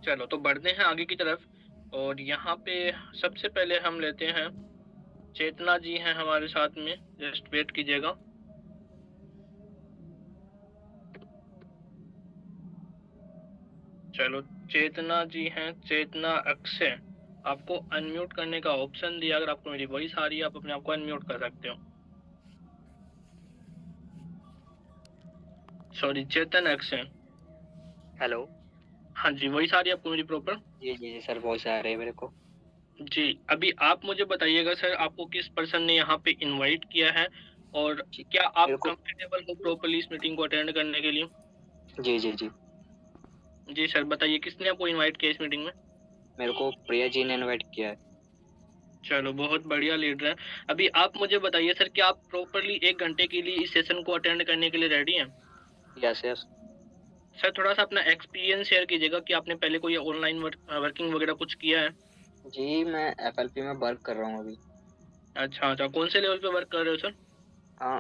चलो तो बढ़ते हैं आगे की तरफ। और यहाँ पे सबसे पहले हम लेते हैं, चेतना जी हैं हमारे साथ में, जस्ट वेट कीजिएगा। चलो, चेतना जी हैं, चेतना अक्षय। आपको अनम्यूट करने का ऑप्शन दिया, अगर आपको मेरी वॉइस आ रही है आप अपने आप को अनम्यूट कर सकते हो। सॉरी, चेतन अक्षय। हेलो। हाँ जी, वॉइस आ रही है आपको मेरी प्रॉपर? जी जी जी सर, वॉइस आ रही है मेरे को। जी, अभी आप मुझे बताइएगा सर, आपको किस पर्सन ने यहाँ पे इनवाइट किया है, और जी क्या आप मेरे को। कंफर्टेबल हो प्रॉपर्ली इस मीटिंग को अटेंड करने के लिए? जी जी जी। जी सर, बताइए किसने आपको इनवाइट किया इस मीटिंग में? मेरे को प्रिया जी ने इनवाइट किया है। चलो, बहुत बढ़िया लीडर हैं। अभी आप मुझे बताइए सर, क्या आप प्रॉपर्ली 1 घंटे के लिए इस सेशन को अटेंड करने के लिए रेडी हैं? Yes yes. सर थोड़ा-सा अपना एक्सपीरियंस शेयर कीजिएगा कि आपने पहले कोई ऑनलाइन वर्किंग वगैरह कुछ किया है? जी मैं एफएलपी में वर्क कर रहा हूँ अभी। अच्छा, अच्छा, कौन से लेवल पे वर्क कर रहे हो सर?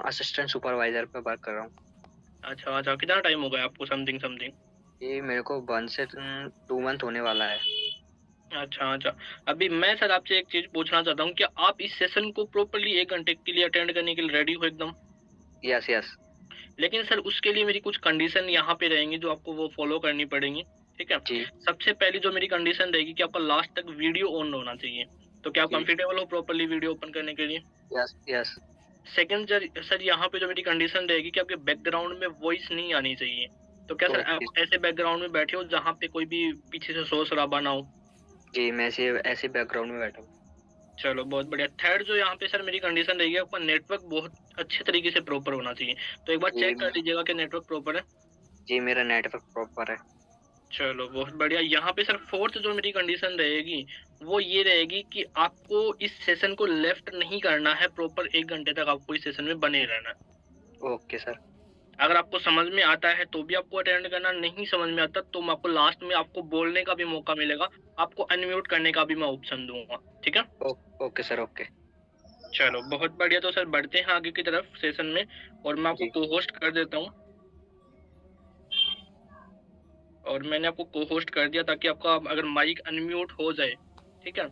असिस्टेंट सुपरवाइजर पे वर्क कर रहा हूँ। अच्छा, अच्छा, कितना टाइम हो गया आपको समथिंग समथिंग? ये मेरे को 1 से 2 मंथ होने वाला है। अच्छा, अच्छा। अभी मैं सर आपसे एक चीज़ पूछना चाहता हूँ, क्या आप इस सेशन को प्रॉपर्ली 1 घंटे के लिए अटेंड करने के लिए रेडी हो एकदम? Yes yes. लेकिन सर उसके लिए मेरी कुछ कंडीशन यहाँ पे रहेंगी जो आपको वो फॉलो करनी पड़ेंगी, ठीक है? जी सबसे पहली जो मेरी कंडीशन रहेगी कि आपका लास्ट तक वीडियो ऑन होना चाहिए। तो क्या आप जी। कंफर्टेबल हो प्रॉपर्ली वीडियो ओपन करने के लिए? Yes yes. सेकंड सर यहाँ पे जो मेरी कंडीशन रहेगी कि आपके बैकग्राउंड में वॉइस नहीं आनी चाहिए। तो क्या सर ओके। आप ऐसे बैकग्राउंड में बैठे हो जहाँ पे कोई भी पीछे से शोर-शराबा ना हो? जी मैं ऐसे ऐसे बैकग्राउंड में बैठा हूँ। चलो, बहुत बढ़िया। थर्ड जो यहाँ पे सर मेरी कंडीशन रहेगी, आपका नेटवर्क बहुत अच्छे तरीके से प्रॉपर होना चाहिए। तो एक बार जी चेक कर लीजिएगा कि नेटवर्क प्रॉपर है। जी मेरा नेटवर्क प्रॉपर है। चलो, बहुत बढ़िया। यहाँ पे सर फोर्थ जो मेरी कंडीशन रहेगी, वो ये रहेगी कि आपको इस सेशन को लेफ्ट नहीं करना है, प्रॉपर 1 घंटे तक आपको इस सेशन में बने रहना है। Okay sir. अगर आपको समझ में आता है तो भी आपको अटेंड करना, नहीं समझ में आता तो मैं आपको लास्ट में आपको बोलने का भी मौका मिलेगा, आपको अनम्यूट करने का भी मैं ऑप्शन दूँगा, ठीक है? Oh okay sir okay. चलो, बहुत बढ़िया। तो सर बढ़ते हैं आगे की तरफ सेशन में, और मैं आपको जी को-होस्ट कर देता हूँ। और मैंने आपको को-होस्ट कर दिया ताकि आपका अगर माइक अनम्यूट हो जाए, ठीक है?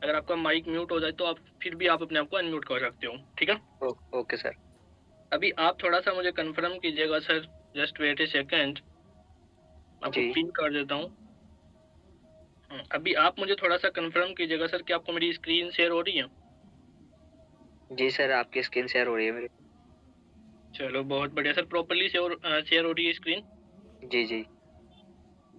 अगर आपका माइक म्यूट हो जाए तो आप फिर भी आप अपने आप को अनम्यूट कर सकते हो, ठीक है? Oh okay sir. अभी आप थोड़ा-सा मुझे कन्फर्म कीजिएगा sir, just wait a second, आपको जी पिन कर देता हूँ। अभी आप मुझे थोड़ा-सा कन्फर्म कीजिएगा सर कि आपको मेरी स्क्रीन शेयर हो रही है? जी सर, आपकी स्क्रीन शेयर हो रही है मेरे को। चलो, बहुत बढ़िया सर, प्रॉपर्ली शेयर हो रही है स्क्रीन? जी जी।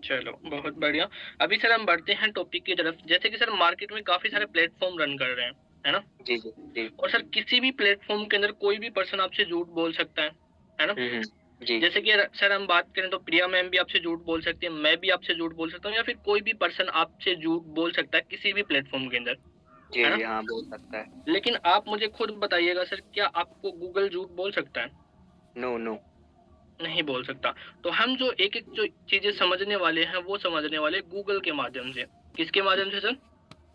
चलो, बहुत बढ़िया। अभी सर हम बढ़ते हैं टॉपिक की तरफ। जैसे कि सर मार्केट में काफ़ी सारे प्लेटफ़ॉर्म रन कर रहे हैं, है ना? जी जी जी। और सर किसी भी प्लेटफ़ॉर्म के अंदर कोई भी पर्सन आपसे झूठ बोल सकता है ना? जी जैसे कि सर हम बात करें तो प्रिया मैम भी आपसे झूठ बोल सकती हैं, मैं भी आपसे झूठ बोल सकता हूँ, या फिर कोई भी पर्सन आपसे झूठ बोल सकता है किसी भी प्लेटफ़ॉर्म के अंदर, जी है ना? जी। हाँ, बोल सकता है। लेकिन आप मुझे खुद बताइएगा सर, क्या आपको गूगल झूठ बोल सकता है? No no. नहीं बोल सकता। तो हम जो एक-एक जो चीज़ें समझने वाले हैं, वो समझने वाले गूगल के माध्यम से। किसके माध्यम से सर?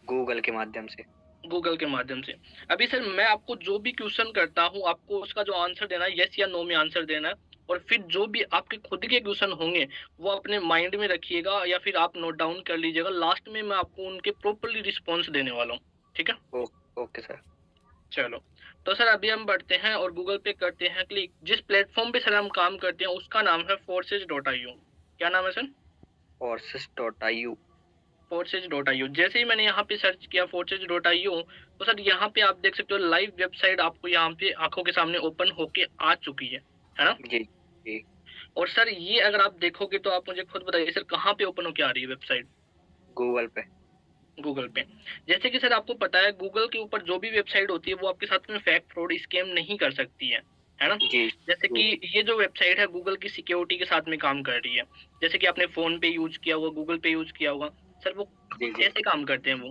गूगल के माध्यम से। गूगल के माध्यम से। अभी सर मैं आपको जो भी क्वेश्चन करता हूँ, आपको उसका जो आंसर देना है, येस या नो में आंसर देना है, और फिर जो भी आपके खुद के क्वेश्चन होंगे, वो अपने माइंड में रखिएगा या फिर आप नोट डाउन कर लीजिएगा। लास्ट में मैं आपको उनके प्रॉपर्ली रिस्पॉन्स देने वाला हूँ। ठीक है? Oh okay sir. चलो। तो सर अभी हम बढ़ते हैं और गूगल पे करते हैं क्लिक। जिस प्लेटफ़ॉर्म पे सर हम काम करते हैं, उसका नाम है forces.io। क्या नाम है सर? forces.io। forces.io। जैसे ही मैंने यहाँ पे सर्च किया forces.io, तो सर यहाँ पे आप देख सकते हो लाइव वेबसाइट आपको यहाँ पे आँखों के सामने ओपन होके आ चुकी है ना? जी जी। और सर ये अगर आप देखोगे तो आप मुझे खुद बताइए सर, कहाँ पे ओपन होके आ रही है वेबसाइट? गूगल पे। गूगल पे। जैसे कि सर आपको पता है गूगल के ऊपर जो भी वेबसाइट होती है वो आपके साथ में फेक, फ्रॉड, स्कैम नहीं कर सकती है ना? जी जैसे जी कि ये जो वेबसाइट है गूगल की सिक्योरिटी के साथ में काम कर रही है। जैसे कि आपने फ़ोन पे यूज़ किया होगा, गूगल पे यूज़ किया होगा। सर वो जी जी कैसे काम करते हैं वो?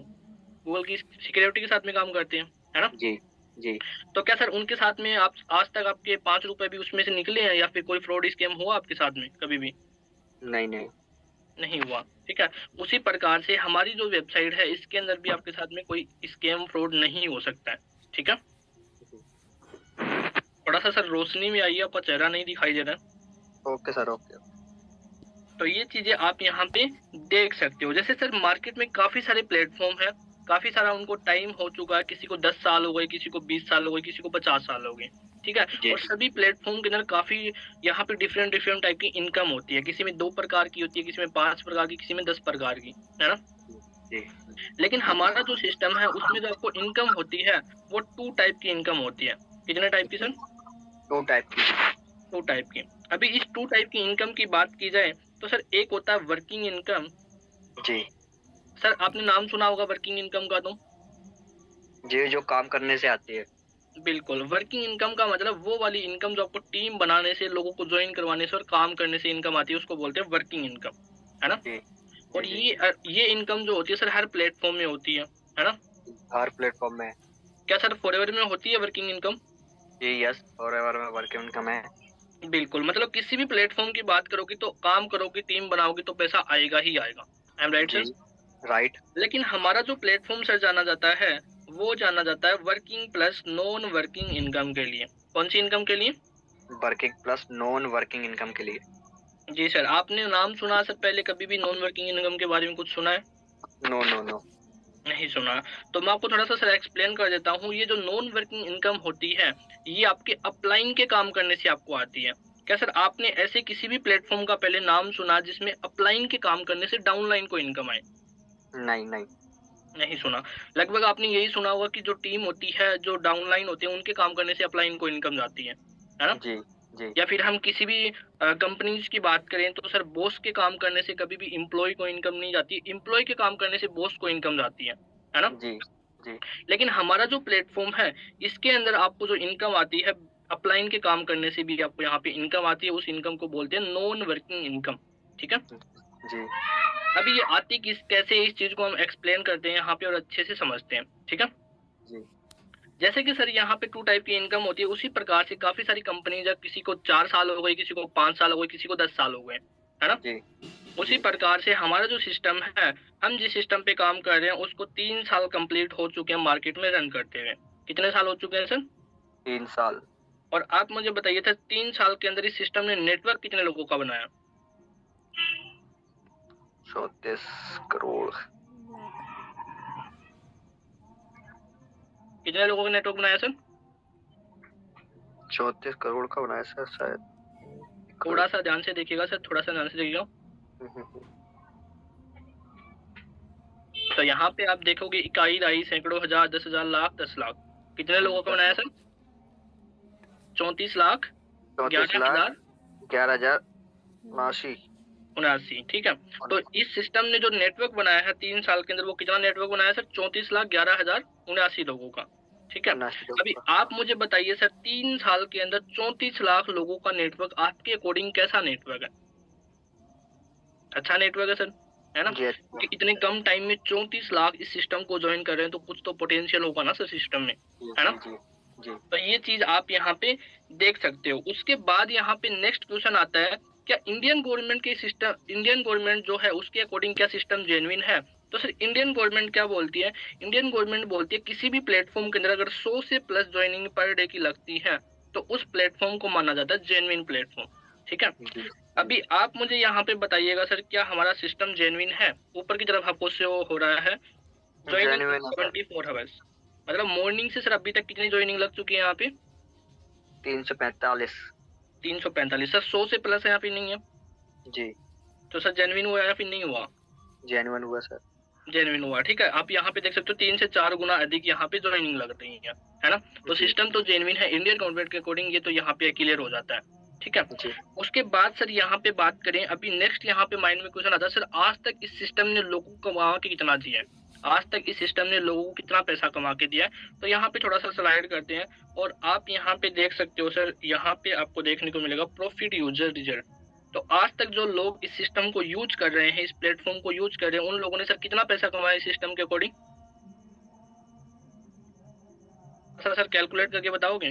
गूगल की सिक्योरिटी के साथ में काम करते हैं, है ना? जी जी। तो क्या सर उनके साथ में आप आज तक आपके ₹5 भी उसमें से निकले हैं, या फिर कोई फ्रॉड, स्कैम हुआ आपके साथ में कभी भी? नहीं नहीं। नहीं हुआ, ठीक है? उसी प्रकार से हमारी जो वेबसाइट है इसके अंदर भी आपके साथ में कोई स्कैम, फ्रॉड नहीं हो सकता है, ठीक है? थोड़ा-सा सर रोशनी में आइए, आपका चेहरा नहीं दिखाई दे रहा है। Okay sir okay. तो ये चीजें आप यहाँ पे देख सकते हो। जैसे सर मार्केट में काफी सारे प्लेटफॉर्म है, काफी सारा उनको टाइम हो चुका है, किसी को 10 साल हो गए, किसी को 20 साल हो गए, किसी को 50 साल हो गए, ठीक है। जी और सभी प्लेटफॉर्म के अंदर काफी यहाँ पे डिफरेंट डिफरेंट टाइप की इनकम होती है, किसी में 2 प्रकार की होती है, किसी में 5 प्रकार की, किसी में 10 प्रकार की, है ना। जी लेकिन हमारा जो सिस्टम है उसमें जो आपको इनकम होती है वो 2 टाइप की इनकम होती है। कितने टाइप की सर? 2 टाइप की। 2 टाइप की। अभी इस 2 टाइप की इनकम की बात की जाए तो सर एक होता है वर्किंग इनकम। जी सर आपने नाम सुना होगा वर्किंग इनकम का तो? जी, जो काम करने से आती है। बिल्कुल, वर्किंग इनकम का मतलब वो वाली इनकम जो आपको टीम बनाने से, लोगों को जॉइन करवाने से और काम करने से इनकम आती है, उसको बोलते हैं वर्किंग इनकम, है ना? जी जी और जी, ये इनकम जो होती है सर हर प्लेटफ़ॉर्म में होती है ना? हर प्लेटफॉर्म में। क्या सर फॉरएवर में होती है वर्किंग इनकम? जी यस, फॉरएवर में वर्किंग इनकम है। बिल्कुल, मतलब किसी भी प्लेटफ़ॉर्म की बात करोगे तो काम करोगे, टीम बनाओगे तो पैसा आएगा ही आएगा। आई एम राइट जी सर? राइट। लेकिन हमारा जो प्लेटफ़ॉर्म सर जाना जाता है, वो जाना जाता है working plus non working income के लिए। कौन-सी इनकम के लिए? Working plus non working income के लिए। जी सर, आपने नाम सुना सर पहले कभी भी नॉन वर्किंग इनकम के बारे में कुछ सुना है? No no no. नहीं सुना। तो मैं आपको थोड़ा-सा सर एक्सप्लेन कर देता हूँ। ये जो नॉन वर्किंग इनकम होती है, ये आपके अपलाइन के काम करने से आपको आती है। क्या सर आपने ऐसे किसी भी प्लेटफ़ॉर्म का पहले नाम सुना जिसमें अपलाइन के काम करने से डाउनलाइन को इनकम आए? नहीं नहीं। नहीं सुना। लगभग आपने यही सुना होगा कि जो टीम होती है, जो डाउनलाइन होते हैं, उनके काम करने से अपलाइन को इनकम जाती है ना? जी जी या फिर हम किसी भी कंपनीज़ की बात करें तो सर बॉस के काम करने से कभी भी एम्प्लॉयी को इनकम नहीं जाती, एम्प्लॉयी के काम करने से बॉस को इनकम जाती है ना? जी जी लेकिन हमारा जो प्लेटफ़ॉर्म है, इसके अंदर आपको जो इनकम आती है, अपलाइन के काम करने से भी आपको यहाँ पे इनकम आती है, उस इनकम को बोलते हैं नॉन वर्किंग इनकम, ठीक है? जी अभी ये आती किस कैसे इस चीज़ को हम एक्सप्लेन करते हैं यहाँ पे और अच्छे से समझते हैं, ठीक है? जी जैसे कि सर यहाँ पे 2 टाइप की इनकम होती है, उसी प्रकार से काफ़ी सारी कंपनीज़ है, किसी को 4 साल हो गए, किसी को 5 साल हो गए, किसी को 10 साल हो गए, है ना? जी उसी जी। प्रकार से हमारा जो सिस्टम है, हम जिस सिस्टम पे काम कर रहे हैं, उसको 3 साल कंप्लीट हो चुके हैं मार्केट में रन करते हुए। कितने साल हो चुके हैं सर? 3 साल। और आप मुझे बताइए था 3 साल के अंदर इस सिस्टम ने नेटवर्क कितने लोगों का बनाया? 34 करोड़। कितने लोगों का नेटवर्क बनाया सर? 34 करोड़ का बनाया सर शायद। थोड़ा-सा ध्यान से देखिएगा सर, थोड़ा-सा ध्यान से देखिएगा। तो यहाँ पे आप देखोगे इकाई, दहाई, सैकड़ों, हज़ार, 10,000, लाख, 10 लाख। कितने लोगों का बनाया सर? 34 लाख 34 लाख 11,000 11,079। 79, ठीक है? तो इस सिस्टम ने जो नेटवर्क बनाया है 3 साल के अंदर, वो कितना नेटवर्क बनाया सर? 34,11,079 लोगों का, ठीक है? 79 अभी लोगों का। आप मुझे बताइए सर 3 साल के अंदर 34 लाख लोगों का नेटवर्क आपके अकॉर्डिंग कैसा नेटवर्क है? अच्छा नेटवर्क है सर, है ना? जी अच्छा। क्योंकि इतने कम टाइम में 34 लाख इस सिस्टम को जॉइन कर रहे हैं, तो कुछ तो पोटेंशियल होगा ना सर सिस्टम में, जी है ना? जी जी जी। तो ये चीज़ आप यहाँ पे देख सकते हो। उसके बाद यहाँ पे नेक्स्ट क्वेश्चन आता है, क्या इंडियन गवर्नमेंट जो है उसके अकॉर्डिंग क्या सिस्टम जेन्युइन है? तो सर इंडियन गवर्नमेंट क्या बोलती है? इंडियन गवर्नमेंट बोलती है किसी भी प्लेटफ़ॉर्म के अंदर अगर 100 से प्लस जॉइनिंग पर डे की लगती है, तो उस प्लेटफ़ॉर्म को माना जाता है जेन्युइन प्लेटफ़ॉर्म, ठीक है? जी जी। अभी आप मुझे यहाँ पे बताइएगा सर क्या हमारा सिस्टम जेन्युइन है? ऊपर की तरफ आपको शो हो रहा है जॉइनिंग इन जेन्युइन है सर। 74 हावर्स, मतलब मॉर्निंग से सर अभी तक कितनी जॉइनिंग लग चुकी है यहाँ पे? 345। 345 सर 100 से प्लस है या फिर नहीं है? जी तो सर जेन्युइन हुआ या फिर नहीं हुआ? जेन्युइन हुआ सर। जेन्युइन हुआ, ठीक है। आप यहाँ पे देख सकते हो 3 से 4 गुना अधिक यहाँ पे जॉइनिंग लग रही है ना? तो जी सिस्टम तो जेन्युइन है इंडियन गवर्नमेंट के अकॉर्डिंग, ये तो यहाँ पे क्लियर हो जाता है, ठीक है। जी। उसके बाद सर यहाँ पे बात करें, अभी नेक्स्ट यहाँ पे माइंड में क्वेश्चन आता है सर आज तक इस सिस्टम ने लोगों को कमा के कितना दिया है? आज तक इस सिस्टम ने लोगों को कितना पैसा कमा के दिया है? तो यहाँ पे थोड़ा सा स्लाइड करते हैं और आप यहाँ पे देख सकते हो सर, यहाँ पे आपको देखने को मिलेगा प्रॉफिट यूजर रिजल्ट। तो आज तक जो लोग इस सिस्टम को यूज कर रहे हैं, इस प्लेटफॉर्म को यूज कर रहे हैं, उन लोगों ने सर कितना पैसा कमाया इस सिस्टम के अकॉर्डिंग? सर कैलकुलेट करके बताओगे?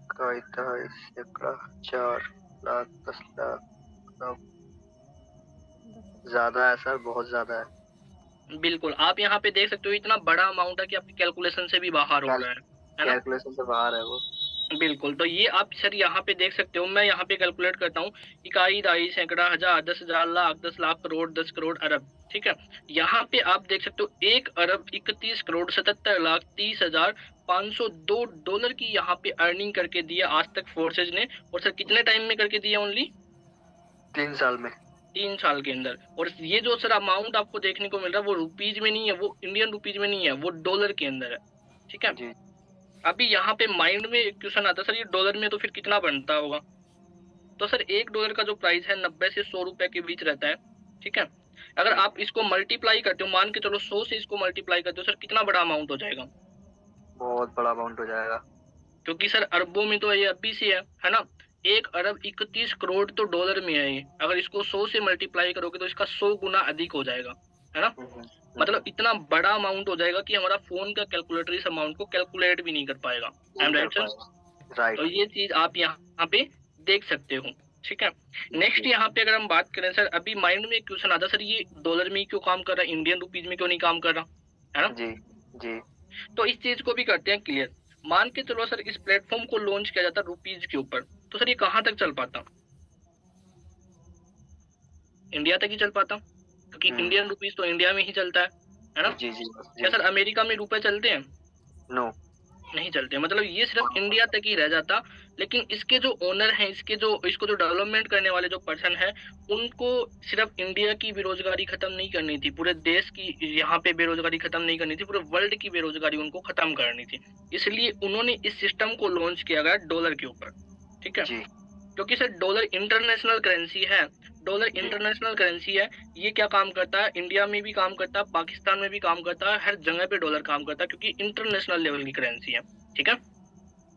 इकाई, दहाई, सैकड़ा, 4 लाख, 10 लाख। ज़्यादा है सर, बहुत ज़्यादा है। बिल्कुल, आप यहाँ पे देख सकते हो इतना बड़ा अमाउंट है कि आपकी कैलकुलेशन से भी बाहर हो रहा है ना? कैलकुलेशन से बाहर है वो। बिल्कुल, तो ये आप सर यहाँ पे देख सकते हो, मैं यहाँ पे कैलकुलेट करता हूँ, इकाई, दहाई, सैकड़ा, हज़ार, 10,000, लाख, 10 लाख, करोड़, 10 करोड़, अरब, ठीक है? यहाँ पे आप देख सकते हो 1 अरब 31 करोड़ 77 लाख 30,502 डॉलर की यहाँ पे अर्निंग करके दी है आज तक फोर्सेज़ ने। और सर कितने टाइम में करके दी है ओनली? 3 साल में। 3 साल के अंदर। और ये जो सर अमाउंट आपको देखने को मिल रहा है वो रुपीज़ में नहीं है, वो इंडियन रुपीज़ में नहीं है, वो डॉलर के अंदर है, ठीक है? जी। अभी यहाँ पे माइंड में एक क्वेश्चन आता है, सर ये डॉलर में तो फिर कितना बनता होगा? तो सर 1 डॉलर का जो प्राइस है 90 से 100 रुपए के बीच रहता है, ठीक है? अगर जी। आप इसको मल्टीप्लाई करते हो, मान के चलो 100 से इसको मल्टीप्लाई करते हो, सर कितना बड़ा अमाउंट हो जाएगा? बहुत बड़ा अमाउंट हो जाएगा। क्योंकि सर अरबों में तो ये अभी से है ना? 1 अरब 31 करोड़ तो डॉलर में है ये। अगर इसको 100 से मल्टीप्लाई करोगे तो इसका 100 गुना अधिक हो जाएगा, है ना? मतलब इतना बड़ा अमाउंट हो जाएगा कि हमारा फ़ोन का कैलकुलेटर इस अमाउंट को कैलकुलेट भी नहीं कर पाएगा। आई नहीं एम कर राइट सर? पाएगा। राइट। तो ये चीज़ आप यहाँ पे देख सकते हो, ठीक है? नेक्स्ट यहाँ पे अगर हम बात करें सर, अभी माइंड में एक क्वेश्चन आता है, सर ये डॉलर में ही क्यों काम कर रहा है, इंडियन रुपीज़ में क्यों नहीं काम कर रहा? है ना? जी, जी। तो इस चीज़ को भी करते हैं क्लियर। मान के चलो सर इस प्लेटफ़ॉर्म को लॉन्च किया जाता रुपीज़ के ऊपर, तो सर ये कहाँ तक चल पाता? इंडिया तक ही चल पाता, क्योंकि इंडियन रुपीज़ तो इंडिया में ही चलता है ना? जी, जी, क्या जी। सर अमेरिका में रुपए चलते हैं? नो। नहीं चलते, मतलब ये सिर्फ इंडिया तक ही रह जाता। लेकिन इसके जो ओनर हैं, इसको जो डेवलपमेंट करने वाले जो पर्सन हैं, उनको सिर्फ इंडिया की बेरोजगारी खत्म नहीं करनी थी, पूरे देश की यहाँ पे बेरोजगारी खत्म नहीं करनी थी, पूरे वर्ल्ड की बेरोजगारी उनको खत्म करनी थी। इसलिए उन्होंने इस सिस्टम को लॉन्च किया गया डॉलर के ऊपर, ठीक है? जी। क्योंकि सर डॉलर इंटरनेशनल करेंसी है, डॉलर जी। इंटरनेशनल करेंसी है। ये क्या काम करता है, इंडिया में भी काम करता है, पाकिस्तान में भी काम करता है, हर जगह पे डॉलर काम करता है, क्योंकि इंटरनेशनल लेवल की करेंसी है, ठीक है?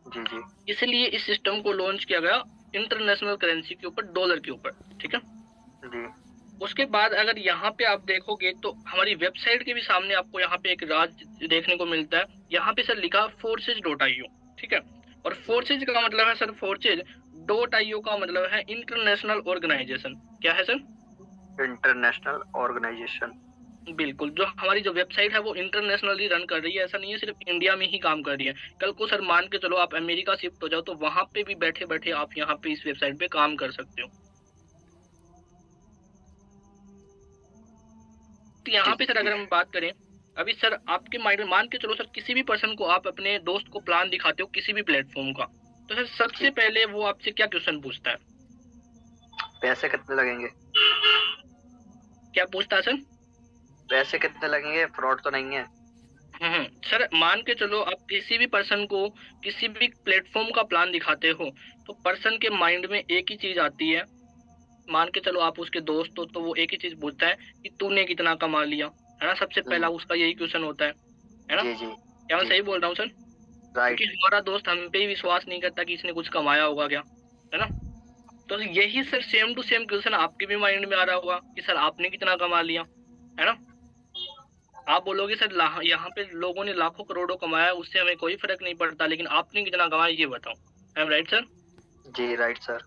जी, जी। इसलिए इस सिस्टम को लॉन्च किया गया इंटरनेशनल करेंसी के ऊपर, डॉलर के ऊपर, ठीक है? जी। उसके बाद अगर यहाँ पे आप देखोगे तो हमारी वेबसाइट के भी सामने आपको यहाँ पे एक राज देखने को मिलता है। यहाँ पे सर लिखा forces.io, ठीक है? और फोर्सेज का मतलब है सर, forces.io का मतलब है इंटरनेशनल ऑर्गेनाइजेशन। क्या है सर? International organisation. बिल्कुल, जो हमारी जो वेबसाइट है वो इंटरनेशनली रन कर रही है, ऐसा नहीं है सिर्फ इंडिया में ही काम कर रही है। कल को सर मान के चलो आप अमेरिका शिफ्ट हो जाओ तो वहाँ पे भी बैठे-बैठे आप यहाँ पे इस वेबसाइट पे काम कर सकते हो। तो यहाँ पे सर जी। अगर हम बात करें, अभी सर आपके माइंड में मान के चलो सर किसी भी पर्सन को आप अपने दोस्त को प्लान दिखाते हो किसी भी प्लेटफ़ॉर्म का, तो सर सबसे जी। पहले वो आपसे क्या क्वेश्चन पूछता है? पैसे कितने लगेंगे? क्या पूछता है सर? पैसे कितने लगेंगे? फ्रॉड तो नहीं है? सर मान के चलो आप किसी भी पर्सन को किसी भी प्लेटफ़ॉर्म का प्लान दिखाते हो, तो पर्सन के माइंड में एक ही चीज़ आती है। मान के चलो आप उसके दोस्त हो तो वो एक ही चीज़ पूछता है कि तूने कितना कमा लिया? है ना? सबसे पहला उसका यही क्वेश्चन होता है ना? जी, जी। क्या मैं जी। सही बोल रहा हूँ सर? राइट। क्योंकि हमारा दोस्त हम पे ही विश्वास नहीं करता कि इसने कुछ कमाया होगा क्या, है ना? तो यही sir same to same question आपके भी माइंड में आ रहा होगा कि सर आपने कितना कमा लिया, है ना? आप बोलोगे सर यहाँ पे लोगों ने लाखों करोड़ों कमाया, उससे हमें कोई फ़र्क नहीं पड़ता, लेकिन आपने कितना कमाया ये बताओ। I am right sir? जी, राइट सर।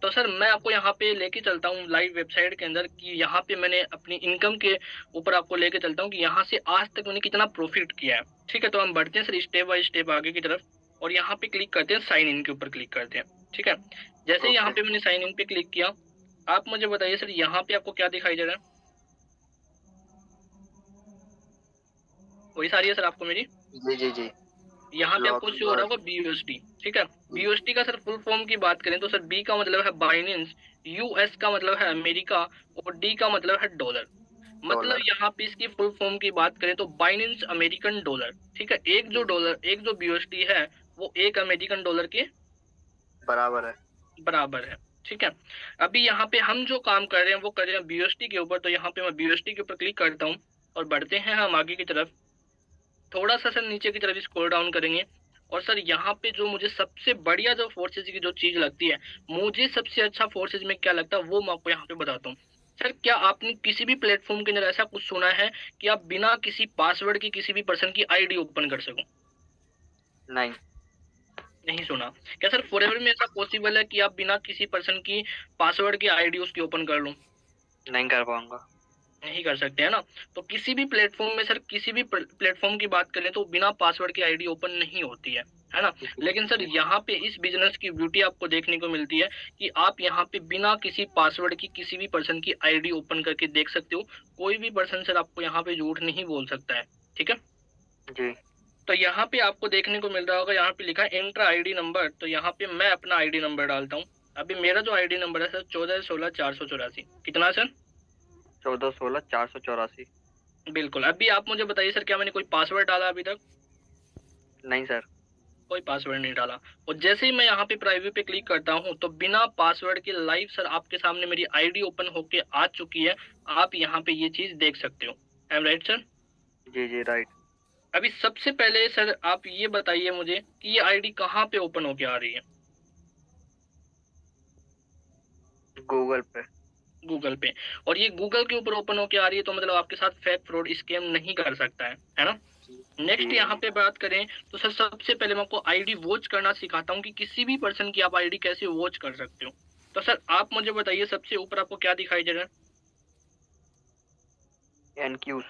तो सर मैं आपको यहाँ पे लेके चलता हूँ लाइव वेबसाइट के अंदर कि यहाँ पे मैंने अपनी इनकम के ऊपर आपको लेके चलता हूँ कि यहाँ से आज तक मैंने कितना प्रॉफ़िट किया है। ठीक है? तो हम बढ़ते हैं सर स्टेप बाय स्टेप आगे की तरफ और यहाँ पे क्लिक करते हैं, साइन इन के ऊपर क्लिक करते हैं। ठीक है? जैसे ही यहाँ ओके। पे मैंने साइन इन पे क्लिक किया, आप मुझे बताइए सर यहाँ पे आपको क्या दिखाई दे रहा है? वॉइस आ रही है सर आपको मेरी? जी, जी, जी। यहाँ पे आपको लॉग शो हो रहा होगा BUSD, ठीक है? BUSD का सर फुल फॉर्म की बात करें तो सर B का मतलब है बाइनेंस, US का मतलब है अमेरिका और D का मतलब है डॉलर। मतलब डॉलर। यहाँ पे इसकी फुल फॉर्म की बात करें तो बाइनेंस अमेरिकन डॉलर, ठीक है? एक जो BUSD है, वो एक अमेरिकन डॉलर के बराबर है। बराबर है, ठीक है? अभी यहाँ पे हम जो काम कर रहे हैं, वो कर रहे हैं BUSD के ऊपर, तो यहाँ पे मैं BUSD के ऊपर क्लिक करता हूँ और बढ़ते हैं हम आगे की तरफ। थोड़ा-सा सर नीचे की तरफ स्क्रॉल डाउन करेंगे और सर यहाँ पे जो मुझे सबसे बढ़िया जो फोर्सेज़ की जो चीज़ लगती है, मुझे सबसे अच्छा फोर्सेज़ में क्या लगता है वो मैं आपको यहाँ पे बताता हूँ। सर क्या आपने किसी भी प्लेटफ़ॉर्म के अंदर ऐसा कुछ सुना है कि आप बिना किसी पासवर्ड के किसी भी पर्सन की आईडी ओपन कर सको? नहीं। नहीं सुना। क्या सर फॉरएवर में ऐसा पॉसिबल है कि आप बिना किसी पर्सन की पासवर्ड की आईडी उसकी ओपन कर लो? नहीं कर पाऊँगा। नहीं कर सकते, है ना? तो किसी भी प्लेटफ़ॉर्म में सर किसी भी प्लेटफ़ॉर्म की बात करें तो बिना पासवर्ड की आईडी ओपन नहीं होती है। है ना। लेकिन सर यहाँ पे इस बिजनेस की ब्यूटी आपको देखने को मिलती है कि आप यहाँ पे बिना किसी पासवर्ड की किसी भी पर्सन की आईडी ओपन करके देख सकते हो। कोई भी पर्सन सर आपको यहाँ पे झूठ नहीं बोल सकता है, ठीक है। जी तो यहाँ पे आपको देखने को मिल रहा होगा, यहाँ पे लिखा है एंटर आईडी नंबर। तो यहाँ पे मैं अपना आईडी नंबर डालता हूँ। अभी मेरा जो आईडी नंबर है सर 14 16 484। कितना सर? 14 16 484। बिल्कुल। अभी आप मुझे बताइए सर, क्या मैंने कोई पासवर्ड डाला अभी तक? नहीं सर। कोई पासवर्ड नहीं डाला। और जैसे ही मैं यहाँ पे प्राइवेट पे क्लिक करता हूँ तो बिना पासवर्ड के लाइव सर आपके सामने मेरी आईडी ओपन होके आ चुकी है। आप यहाँ पे ये चीज देख सकते हो। I am right sir? जी जी राइट। अभी सबसे पहले सर आप ये बताइए मुझे कि ये आईडी कहाँ पे ओपन होके आ रही है? गूगल पे। गूगल पे। और ये गूगल के ऊपर ओपन होके आ रही है, तो मतलब आपके साथ फेक फ्रॉड स्कैम नहीं कर सकता है ना। नेक्स्ट यहाँ पे बात करें तो सर सबसे पहले मैं आपको आईडी वॉच करना सिखाता हूँ कि किसी भी पर्सन की आप आईडी कैसे वॉच कर सकते हो। तो सर आप मुझे बताइए, सबसे ऊपर आपको क्या दिखाई दे रहा है? एनक्यूज।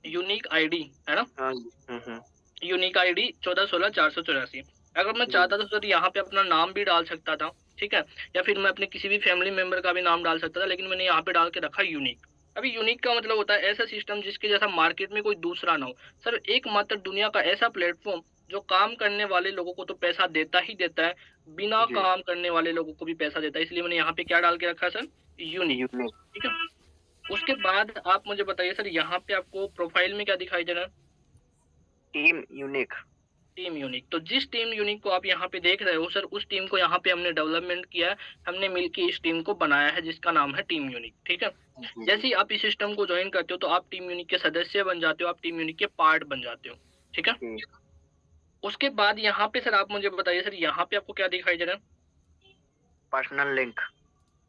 यूनिक आईडी, है ना। हाँ जी। Unique ID 14 16 484। अगर मैं चाहता तो सर यहाँ पे अपना नाम भी डाल सकता था, ठीक है, या फिर मैं अपने किसी भी फैमिली मेंबर का भी नाम डाल सकता था, लेकिन मैंने यहाँ पे डाल के रखा यूनिक। अभी यूनिक का मतलब होता है ऐसा सिस्टम जिसके जैसा मार्केट में कोई दूसरा ना हो। सर एकमात्र दुनिया का ऐसा प्लेटफॉर्म जो काम करने वाले लोगों को तो पैसा देता ही देता है, बिना जी। काम करने वाले लोगों को भी पैसा देता है। इसलिए मैंने यहाँ पे क्या डाल के रखा है सर? यूनिक। यूनिक। ठीक है। उसके बाद आप मुझे बताइए सर, यहाँ पे आपको प्रोफाइल में क्या दिखाई दे रहा है? Team unique. Team unique. तो जिस टीम यूनिक को आप यहाँ पे देख रहे हो सर, उस टीम को यहाँ पे हमने डेवलपमेंट किया है। हमने मिलके इस टीम को बनाया है जिसका नाम है टीम यूनिक, ठीक है। जैसे ही आप इस सिस्टम को ज्वाइन करते हो तो आप टीम यूनिक के सदस्य बन जाते हो, आप टीम यूनिक के पार्ट बन जाते हो, ठीक है। उसके बाद यहाँ पे सर आप मुझे बताइए सर, यहाँ पे आपको क्या दिखाई दे रहा है? Personal link.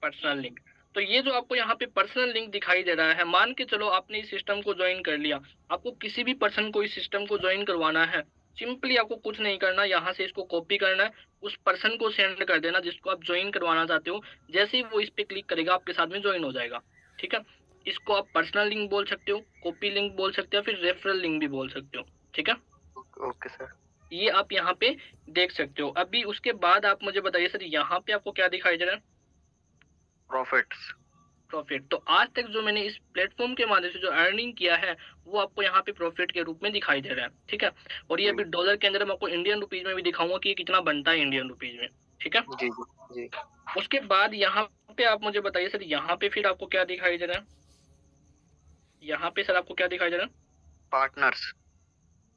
Personal link. तो ये जो आपको यहाँ पे पर्सनल लिंक दिखाई दे रहा है, मान के चलो आपने इस सिस्टम को ज्वाइन कर लिया, आपको किसी भी पर्सन को इस सिस्टम को ज्वाइन करवाना है, सिंपली आपको कुछ नहीं करना, यहाँ से इसको कॉपी करना है, उस पर्सन को सेंड कर देना जिसको आप ज्वाइन करवाना चाहते हो। जैसे ही वो इस पे क्लिक करेगा आपके साथ में ज्वाइन हो जाएगा, ठीक है। इसको आप पर्सनल लिंक बोल सकते हो, कॉपी लिंक बोल सकते हो, फिर रेफरल लिंक भी बोल सकते हो, ठीक है। Okay sir. ये आप यहाँ पे देख सकते हो। अभी उसके बाद आप मुझे बताइए सर, यहाँ पे आपको क्या दिखाई दे रहा है? प्रॉफिट्स। प्रॉफिट। तो आज तक जो मैंने इस प्लेटफॉर्म के माध्यम से जो अर्निंग किया है वो आपको यहाँ पे प्रॉफिट के रूप में दिखाई दे रहा है, ठीक है। और ये अभी डॉलर के अंदर मैं आपको इंडियन रुपीज में भी दिखाऊंगा कि ये कितना बनता है इंडियन रुपीज में, ठीक है। जी जी। उसके बाद यहाँ पे आप मुझे बताइए सर, यहाँ पे फिर आपको क्या दिखाई दे रहा है? यहाँ पे सर आपको क्या दिखाई दे रहा है? पार्टनर्स।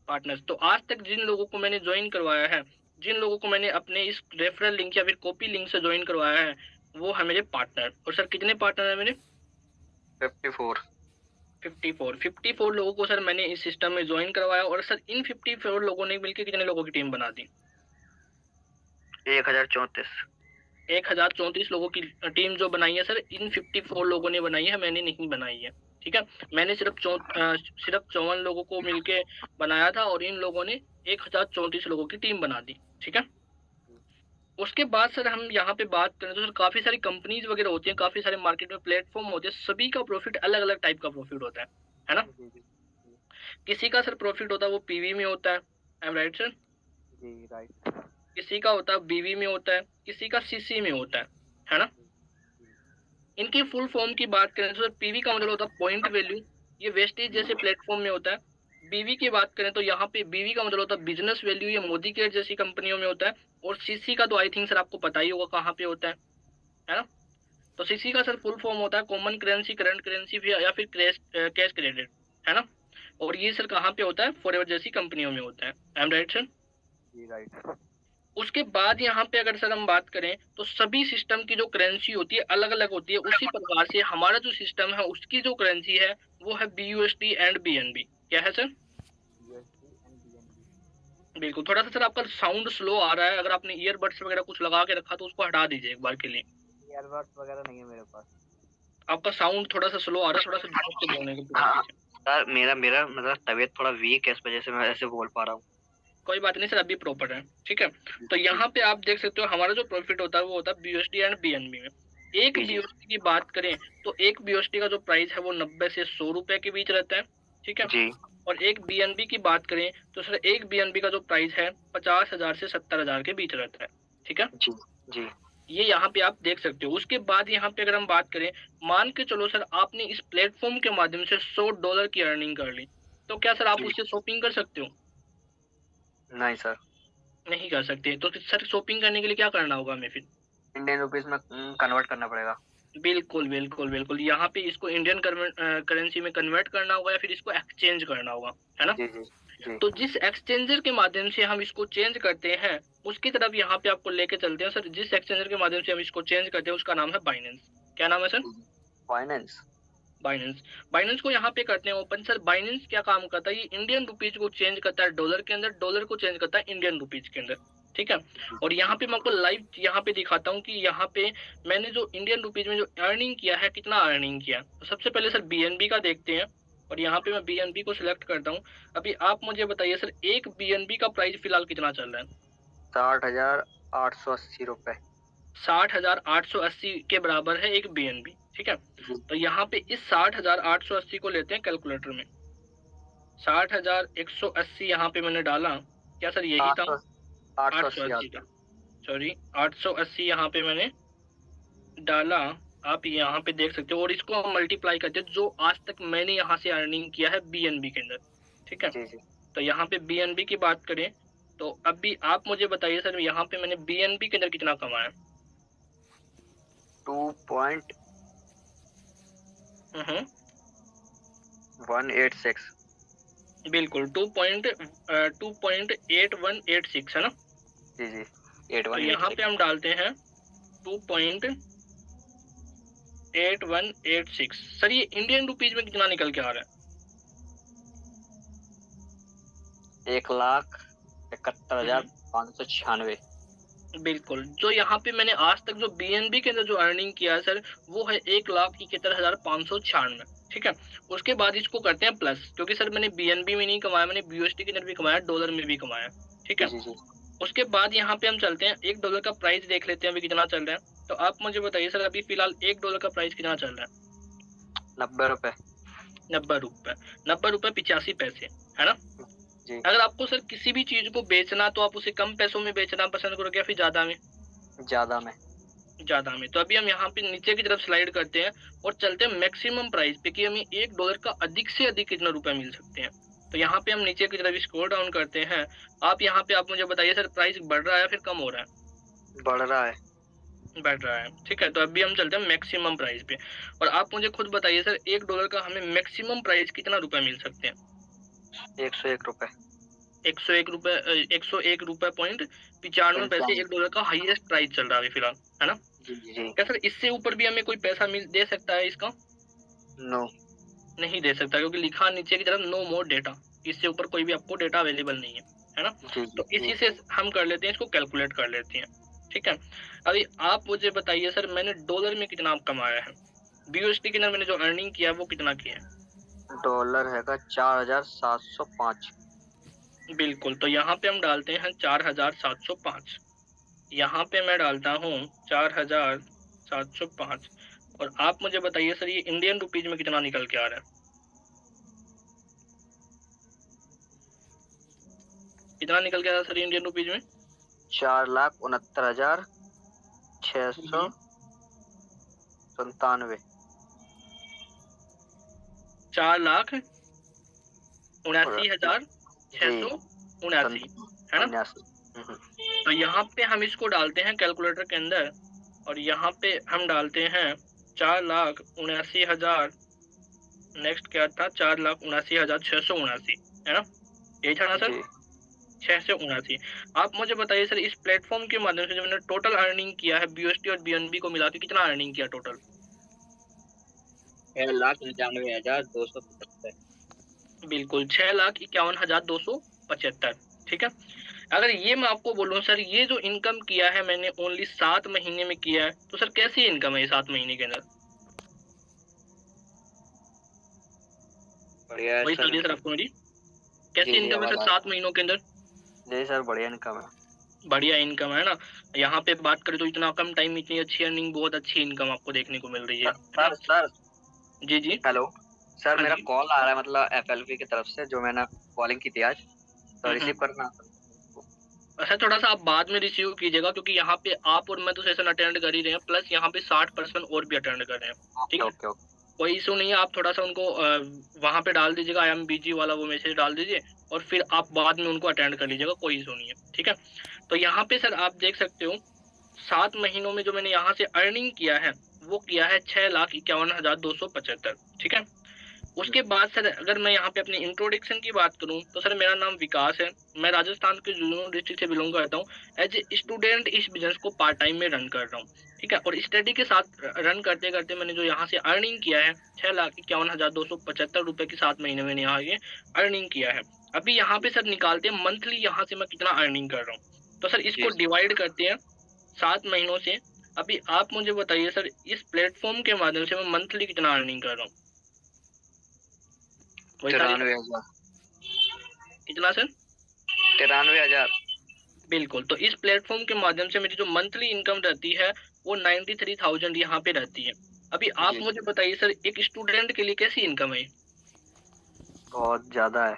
पार्टनर्स। तो आज तक जिन लोगों को मैंने ज्वाइन करवाया है, जिन लोगों को मैंने अपने इस रेफरल लिंक या फिर कॉपी लिंक से ज्वाइन करवाया है, वो है मेरे पार्टनर। और सर कितने पार्टनर है मेरे? 54। 54 लोगों को सर मैंने इस सिस्टम में ज्वाइन करवाया। और सर इन 54 लोगों ने मिलकर कितने लोगों की टीम बना दी? 1034। 1034 लोगों की टीम जो बनाई है सर, इन 54 लोगों ने बनाई है, मैंने नहीं बनाई है, ठीक है। मैंने सिर्फ 54 लोगों को मिलके बनाया था और इन लोगों ने 1034 लोगों की टीम बना दी, ठीक है। उसके बाद सर हम यहाँ पे बात करें तो सर काफी सारी कंपनीज वगैरह होती हैं, काफी सारे मार्केट में प्लेटफॉर्म होते हैं, सभी का प्रॉफिट अलग अलग टाइप का प्रॉफिट होता है ना। किसी का सर प्रॉफिट होता है वो पीवी में होता है। I am right sir? जी राइट। किसी का होता है बीवी में होता है, किसी का सीसी में होता है ना। इनकी फुल फॉर्म की बात करें तो सर पीवी का मतलब होता है पॉइंट वैल्यू, ये वेस्टेज जैसे प्लेटफॉर्म में होता है। बीवी की बात करें तो यहाँ पे बीवी का मतलब होता है बिजनेस वैल्यू, ये मोदी केयर जैसी कंपनियों में होता है। और सीसी का तो आई थिंक सर आपको पता ही होगा कहाँ पे होता है ना। तो सीसी का सर फुल फॉर्म होता है कॉमन करेंसी, करंट करेंसी या फिर कैश क्रेडिट, है ना। और ये सर कहाँ पे होता है? फॉरएवर जैसी कंपनियों में होता है। I am right sir? जी राइट। उसके बाद यहाँ पे अगर सर हम बात करें तो सभी सिस्टम की जो करेंसी होती है अलग अलग होती है। उसी प्रकार से हमारा जो सिस्टम है उसकी जो करेंसी है वो है BUSD एंड BNB। क्या है सर? बिल्कुल। थोड़ा सा सर आपका साउंड स्लो आ रहा है, अगर आपने ईयरबड्स वगैरह कुछ लगा के रखा तो उसको हटा दीजिए एक बार के लिए। ईयरबड्स वगैरह नहीं है मेरे पास। आपका साउंड थोड़ा सा स्लो आ रहा है, थोड़ा सा जोर से बोलने की कोशिश कीजिए। सर मेरा मेरा मतलब तबीयत थोड़ा वीक है, इस वजह से मैं ऐसे बोल पा रहा हूँ। कोई बात नहीं सर, अभी प्रॉपर है, ठीक है। तो यहाँ पे आप देख सकते हो हमारा जो प्रॉफिट होता है वो होता है BUSD एंड BNB में। एक BUSD की बात करें तो एक BUSD का जो प्राइस है वो 90 से 100 रुपए के बीच रहता है, ठीक है। जी। और एक बीएनबी की बात करें तो सर एक बीएनबी का जो प्राइस है 50,000 से 70,000 के बीच रहता है, ठीक है? जी, जी, ये यहाँ पे आप देख सकते हो। उसके बाद यहाँ पे अगर हम बात करें, मान के चलो सर आपने इस प्लेटफ़ॉर्म के माध्यम से $100 की अर्निंग कर ली, तो क्या सर आप जी। उससे शॉपिंग कर सकते हो? नहीं सर, नहीं कर सकते। तो फिर सर शॉपिंग करने के लिए क्या करना होगा हमें फिर? इंडियन रुपीज़ में कन्वर्ट करना पड़ेगा। बिल्कुल, बिल्कुल, बिल्कुल। यहाँ पे इसको इंडियन करेंसी में कन्वर्ट करना होगा या फिर इसको एक्सचेंज करना होगा, है ना? जी, जी, जी। तो जिस एक्सचेंजर के माध्यम से हम इसको चेंज करते हैं, उसकी तरफ यहाँ पे आपको लेके चलते हैं सर। जिस एक्सचेंजर के माध्यम से हम इसको चेंज करते हैं, उसका नाम है बाइनेंस। क्या नाम है सर? जी, जी। फाइनेंस? बाइनेंस। बाइनेंस को यहाँ पे करते हैं ओपन। सर बाइनेंस क्या काम करता है? ये इंडियन रुपीज़ को चेंज करता है डॉलर के अंदर, डॉलर को चेंज करता है इंडियन रुपीज़ के अंदर, ठीक है? जी, और यहाँ पे मैं आपको लाइव यहाँ पे दिखाता हूँ कि यहाँ पे मैंने जो इंडियन रुपीज़ में जो अर्निंग किया है, कितना अर्निंग किया। तो सबसे पहले सर बीएनबी का देखते हैं और यहाँ पे मैं बीएनबी को सिलेक्ट करता हूँ। अभी आप मुझे बताइए सर एक बीएनबी का प्राइस फिलहाल कितना चल रहा है? ₹60,880। 60,880 के बराबर है एक बीएनबी, ठीक है? जी, तो यहाँ पे इस 60,880 को लेते हैं कैलकुलेटर में। 60,180 यहाँ पे मैंने डाला। क्या सर यही था? 800 880 880 था। सॉरी 880 यहाँ पे मैंने डाला। आप यहाँ पे देख सकते हो और इसको हम मल्टीप्लाई करते हैं जो आज तक मैंने यहाँ से अर्निंग किया है बीएनबी के अंदर, ठीक है? जी, जी। तो यहाँ पे बीएनबी की बात करें तो अभी आप मुझे बताइए सर यहाँ पे मैंने बीएनबी के अंदर कितना कमाया? 2.186। हुँ, हुँ। बिल्कुल 2.8186 है ना? जी, जी। तो यहाँ 8186। पे हम डालते हैं 2.8186। सर ये इंडियन रुपीज़ में कितना निकल के आ रहा है? 1,71,596। बिल्कुल, जो यहाँ पे मैंने आज तक जो बीएनबी के अंदर जो अर्निंग किया है सर, वो है 1,71,596, ठीक है? उसके बाद इसको करते हैं प्लस, क्योंकि सर मैंने बीएनबी में नहीं कमाया, मैंने बीयूएसडी के अंदर भी कमाया, डॉलर में भी कमाया, ठीक जी, है? जी, जी। उसके बाद यहाँ पे हम चलते हैं, $1 का प्राइस देख लेते हैं अभी कितना चल रहा है। तो आप मुझे बताइए सर अभी फिलहाल $1 का प्राइस कितना चल रहा है? ₹90। ₹90, ₹90.85, है ना? जी। अगर आपको सर किसी भी चीज़ को बेचना तो आप उसे कम पैसों में बेचना पसंद करोगे या फिर ज़्यादा में? ज़्यादा में। ज़्यादा में। तो अभी हम यहाँ पे नीचे की तरफ स्लाइड करते हैं और चलते हैं मैक्सिमम प्राइस पे कि हमें $1 का अधिक से अधिक कितना रुपए मिल सकते हैं। तो यहाँ पे हम नीचे की तरफ स्क्रॉल डाउन करते हैं। आप यहाँ पे आप मुझे बताइए सर प्राइस बढ़ रहा है या फिर कम हो रहा है? बढ़ रहा है। बढ़ रहा है, ठीक है? तो अभी हम चलते हैं मैक्सिमम प्राइस पे और आप मुझे खुद बताइए सर $1 का हमें मैक्सिमम प्राइस कितना रुपए मिल सकते हैं? ₹101। ₹101.95 $1 का हाईएस्ट प्राइस चल रहा है अभी फिलहाल, है ना? जी, जी, जी। क्या सर इससे ऊपर भी हमें कोई पैसा दे सकता है इसका? नो। नहीं दे सकता क्योंकि लिखा नीचे की तरफ नो मोर डेटा। इससे ऊपर कोई भी आपको डेटा अवेलेबल नहीं है ना? जी, जी, तो इसी जी। से हम कर लेते हैं, इसको कैलकुलेट कर लेते हैं, ठीक है? अभी आप मुझे बताइए सर मैंने डॉलर में कितना कमाया है? बीयूएसडी के अंदर मैंने जो अर्निंग किया है वो कितना किया है? डॉलर हैगा 4,705। बिल्कुल, तो यहाँ पे हम डालते हैं 4,705। यहाँ पे मैं डालता हूँ 4,705 और आप मुझे बताइए सर ये इंडियन रुपीज़ में कितना निकल के आ रहा है? कितना निकल के आ रहा है सर इंडियन रुपीज़ में? 4,69,697। 4,79,679 है ना? तो यहाँ पे हम इसको डालते हैं कैलकुलेटर के अंदर और यहाँ पे हम डालते हैं 4,79,000 नेक्स्ट क्या था 4,79,679 है ना? यही था ना सर? 679। आप मुझे बताइए सर इस प्लेटफ़ॉर्म के माध्यम से जो मैंने टोटल अर्निंग किया है बीयूएसडी और बीएनबी को मिला के कितना अर्निंग किया टोटल? 6,91,275। बिल्कुल 6,51,275, ठीक है? अगर ये मैं आपको बोलूँ सर ये जो इनकम किया है मैंने ओनली 7 महीने में किया है, तो सर कैसी इनकम है ये 7 महीने के अंदर? बढ़िया है वही सर। सुनिए सर आपको मेरी। कैसी जी, जी, इनकम है सर आवाज़ 7 महीनों के अंदर? जी सर, बढ़िया इनकम है। बढ़िया इनकम है ना? यहाँ पे बात करें तो इतना कम टाइम में इतनी अच्छी अर्निंग बहुत अच्छी इनकम आपको देखने को मिल रही है। सर, जी, जी। हेलो। सर हाँ मेरा जी। कॉल आ रहा है, मतलब एफएलवी की तरफ से, जो मैंने कॉलिंग की थी आज, तो रिसीव करना। अच्छा, थोड़ा-सा आप बाद में रिसीव कीजिएगा, क्योंकि यहाँ पे आप और मैं तो सेशन अटेंड कर ही रहे हैं, प्लस यहाँ पे 60 पर्सन और भी अटेंड कर रहे हैं, ठीक ओके है? Okay okay. कोई इश्यू नहीं है, आप थोड़ा-सा उनको वहाँ पे डाल दीजिएगा, आई एम बिज़ी वाला वो मैसेज डाल दीजिए और फिर आप बाद में उनको अटेंड कर लीजिएगा, कोई इश्यू नहीं है, ठीक है? तो यहाँ पे सर आप देख सकते हो, 7 महीनों में जो मैंने यहाँ से अर्निंग किया है, वो किया है 6,51,275, ठीक है? उसके बाद सर अगर मैं यहाँ पे अपनी इंट्रोडक्शन की बात करूँ, तो सर मेरा नाम विकास है। मैं राजस्थान के झुंझुनू डिस्ट्रिक्ट से बिलॉन्ग करता हूँ। एज़ ए स्टूडेंट इस बिज़नेस को पार्ट टाइम में रन कर रहा हूँ, ठीक है? और स्टडी के साथ रन करते-करते मैंने जो यहाँ से अर्निंग किया है, 6,51,275 रुपए की 7 महीने में यहाँ ये अर्निंग किया है। अभी यहाँ पे सर निकालते हैं मंथली यहाँ से मैं कितना अर्निंग कर रहा हूँ। तो सर जी इसको डिवाइड करते हैं 7 महीनों से। अभी आप मुझे बताइए सर, इस प्लेटफ़ॉर्म के माध्यम से मैं मंथली कितना अर्निंग कर रहा हूँ? वही सारी 93,000। कितना सर? 93,000। बिल्कुल, तो इस प्लेटफ़ॉर्म के माध्यम से मेरी जो मंथली इनकम रहती है, वो 93,000 यहाँ पे रहती है। अभी आप जी मुझे बताइए सर, एक स्टूडेंट के लिए कैसी इनकम है ये? बहुत ज्यादा है।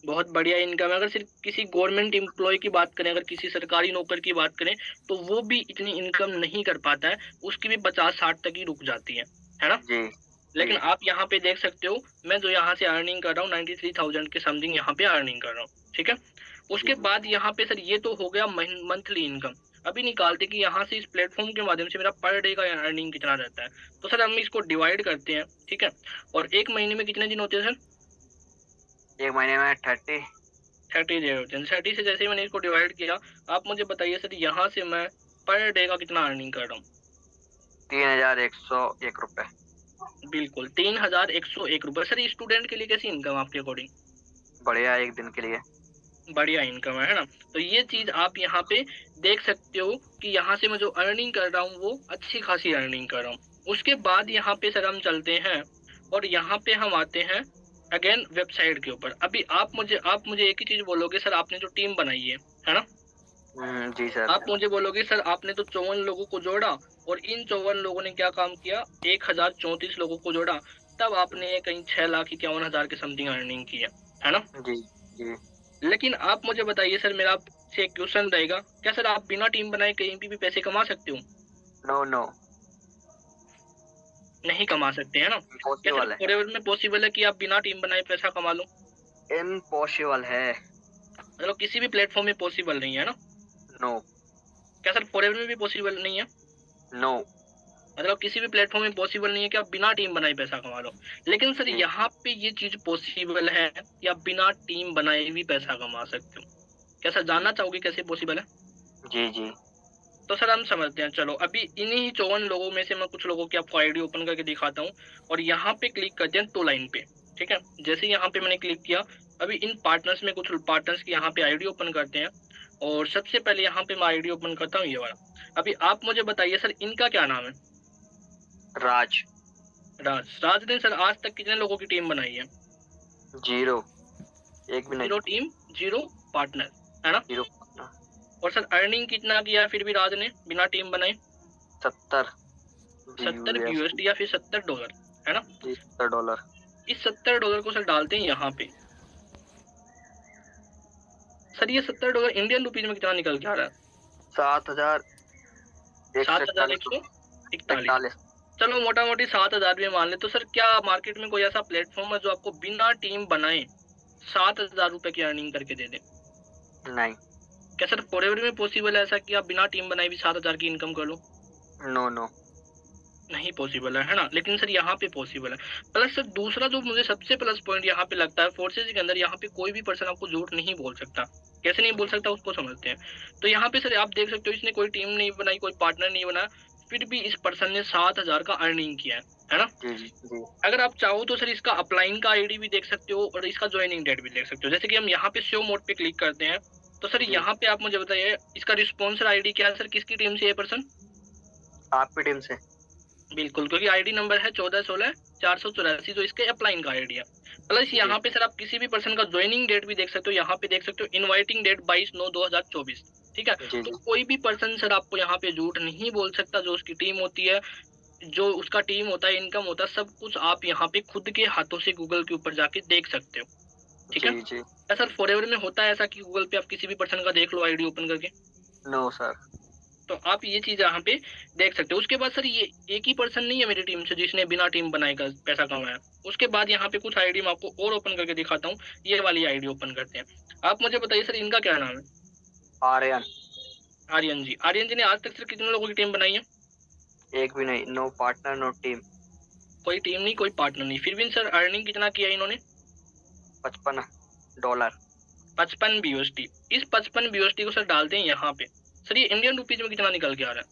बहुत बढ़िया इनकम है। अगर सिर्फ़ किसी गवर्नमेंट एम्प्लॉयी की बात करें, अगर किसी सरकारी नौकर की बात करें, तो वो भी इतनी इनकम नहीं कर पाता है, उसकी भी 50-60 तक ही रुक जाती है ना? जी जी। लेकिन आप यहाँ पे देख सकते हो, मैं जो यहाँ से अर्निंग कर रहा हूँ 93,000 के समथिंग यहाँ पे अर्निंग कर रहा हूँ, ठीक है? जी उसके बाद यहाँ पे सर ये तो हो गया मंथली इनकम। अभी निकालते हैं कि यहाँ से इस प्लेटफ़ॉर्म के माध्यम से मेरा पर डे का अर्निंग कितना रहता है। तो सर हम इसको डिवाइड करते हैं, ठीक है? और 1 महीने में कितने दिन होते हैं सर? 1 महीने में 30। 30 डे होते हैं। 30 से जैसे ही मैंने इसको डिवाइड किया, आप मुझे बताइए सर यहाँ से मैं पर डे का कितना अर्निंग कर रहा हूँ? 3,101 रुपए। बिल्कुल, 3,101 रुपए। सर ये स्टूडेंट के लिए कैसी इनकम आपके अकॉर्डिंग? बढ़िया, एक दिन के लिए। बढ़िया इनकम है ना? तो ये चीज़ आप यहाँ पे देख सकते हो कि यहाँ से मैं जो अर्निंग कर रहा हूँ, वो अच्छी खासी अर्निंग कर रहा हूँ। उसके बाद यहाँ पे सर हम चलते हैं और यहाँ पे हम आते हैं अगेन वेबसाइट के ऊपर। अभी आप मुझे एक ही चीज़ बोलोगे, सर आपने जो टीम बनाई है ना? जी सर। आप मुझे बोलोगे सर आपने तो 54 लोगों को जोड़ा और इन 54 लोगों ने क्या काम किया? 1,034 लोगों को जोड़ा, तब आपने कहीं 6,51,000 के समथिंग अर्निंग की है ना? जी जी। लेकिन आप मुझे बताइए सर, मेरा आपसे एक क्वेश्चन रहेगा, क्या सर आप बिना टीम बनाए कहीं पे भी पैसे कमा सकते हो? No no. नहीं कमा सकते, है ना? क्या सर इम्पॉसिबल है। फॉरएवर में पॉसिबल है कि आप बिना टीम बनाए पैसा कमा लो? इम्पॉसिबल है। मतलब किसी भी प्लेटफ़ॉर्म में पॉसिबल नहीं है ना? नो क्या सर फॉरएवर में भी पॉसिबल नहीं है? नो। मतलब किसी भी प्लेटफ़ॉर्म में पॉसिबल नहीं है कि आप बिना टीम बनाए पैसा कमा लो। लेकिन सर जी यहाँ पे ये चीज़ पॉसिबल है कि आप बिना टीम बनाए भी पैसा कमा सकते हो। क्या सर जानना चाहोगे कैसे पॉसिबल है? जी जी। तो सर हम समझते हैं, चलो अभी इन्हीं ही 54 लोगों में से मैं कुछ लोगों की आपको आईडी ओपन करके दिखाता हूँ और यहाँ पे क्लिक करते हैं टू लाइन पे, ठीक है? जैसे ही यहाँ पे मैंने क्लिक किया, अभी इन पार्टनर्स में कुछ पार्टनर्स की यहाँ पे आईडी ओपन करते हैं और सबसे पहले यहाँ पे मैं आईडी ओपन करता हूँ ये वाला। अभी आप मुझे बताइए सर इनका क्या नाम है? राज। राज ने सर आज तक कितने लोगों की टीम बनाई है? 0। एक भी नहीं। 0 टीम, 0 पार्टनर, है ना? 0। और सर अर्निंग कितना किया है फिर भी राज ने बिना टीम बनाए? 70 70 यूएसडी या फिर $70, है ना? $70। इस $70 को सर डालते हैं यहाँ पे। सर ये $70 इंडियन रुपीज में कितना निकल के आ रहा है? 7,141। 7,141। चलो मोटा-मोटी 7,000 भी मान ले, तो सर क्या मार्केट में कोई ऐसा प्लेटफ़ॉर्म है जो आपको बिना टीम बनाए 7,000 रुपए की अर्निंग करके दे दे? नहीं। क्या सर फॉरएवर में पॉसिबल है ऐसा कि आप बिना टीम बनाए भी 7,000 की इनकम कर लो? No no. नहीं पॉसिबल है ना? लेकिन सर यहाँ पे पॉसिबल है। प्लस सर दूसरा जो मुझे सबसे प्लस पॉइंट यहाँ पे लगता है, फोर्सेज़ के अंदर यहाँ पे कोई भी पर्सन आपको झूठ नहीं बोल सकता। कैसे नहीं बोल सकता उसको समझते हैं। तो यहाँ पे सर आप देख सकते हो इसने कोई टीम नहीं बनाई, कोई पार्टनर नहीं बनाया, फिर भी इस पर्सन ने 7,000 का अर्निंग किया है ना? जी जी। अगर आप चाहो तो सर इसका अपलाइन का आईडी भी देख सकते हो और इसका जॉइनिंग डेट भी देख सकते हो। जैसे कि हम यहाँ पे शो मोड पे क्लिक करते हैं, तो सर जी। यहाँ पे आप मुझे बताइए इसका रिस्पॉन्सर आईडी क्या है सर? किसकी टीम से ये पर्सन? आपकी टीम से। बिल्कुल, क्योंकि आईडी नंबर है 1416-484 जो इसके अपलाइन का आईडी है। प्लस जी यहाँ पे सर आप किसी भी पर्सन का जॉइनिंग डेट भी देख सकते हो। यहाँ पे देख सकते हो इनवाइटिंग डेट 22/9/2024, ठीक है? जी तो जी। कोई भी पर्सन सर आपको यहाँ पे झूठ नहीं बोल सकता जो उसकी टीम होती है। जो उसका टीम होता है, इनकम होता है, सब कुछ आप यहाँ पे खुद के हाथों से गूगल के ऊपर जाके देख सकते हो, ठीक है? जी, जी। क्या सर फॉरएवर में होता है ऐसा कि गूगल पे आप किसी भी पर्सन का देख लो आईडी ओपन करके? No sir. तो आप ये चीज़ यहाँ पे देख सकते हो। उसके बाद सर ये एक ही पर्सन नहीं है मेरी टीम से जिसने बिना टीम बनाए का पैसा कमाया। उसके बाद यहाँ पे कुछ आईडी मैं आपको और ओपन करके दिखाता हूँ। ये वाली आईडी ओपन करते हैं। आप मुझे बताइए सर इनका क्या नाम है? आर्यन। आर्यन जी। आर्यन जी ने आज तक सर कितने लोगों की टीम बनाई है? एक भी नहीं, नो पार्टनर, नो टीम। कोई टीम नहीं, कोई पार्टनर नहीं। फिर भी सर अर्निंग कितना किया इन्होंने? $55। 55 बीओएसटी। इस 55 बीओएसटी को सर डालते हैं यहाँ पे। सर ये इंडियन रुपीज़ में कितना निकल के आ रहा है?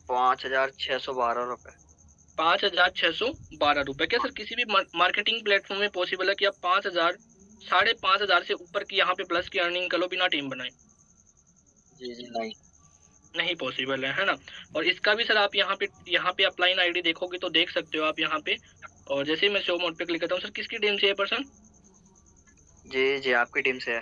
₹5612। 5,612 रुपए। क्या सर किसी भी मार्केटिंग प्लेटफॉर्म में पॉसिबल है कि आप 5,000 5,500 से ऊपर की यहाँ पे प्लस की अर्निंग कर लो बिना टीम बनाए? जी, जी, नहीं। नहीं पॉसिबल है ना? और इसका भी सर आप यहाँ पे अपलाइन आईडी देखोगे तो देख सकते हो आप यहाँ पे। और जैसे ही मैं शो मोड पे क्लिक करता हूँ, सर किसकी टीम से है पर्सन? जी, जी, आपकी टीम से है।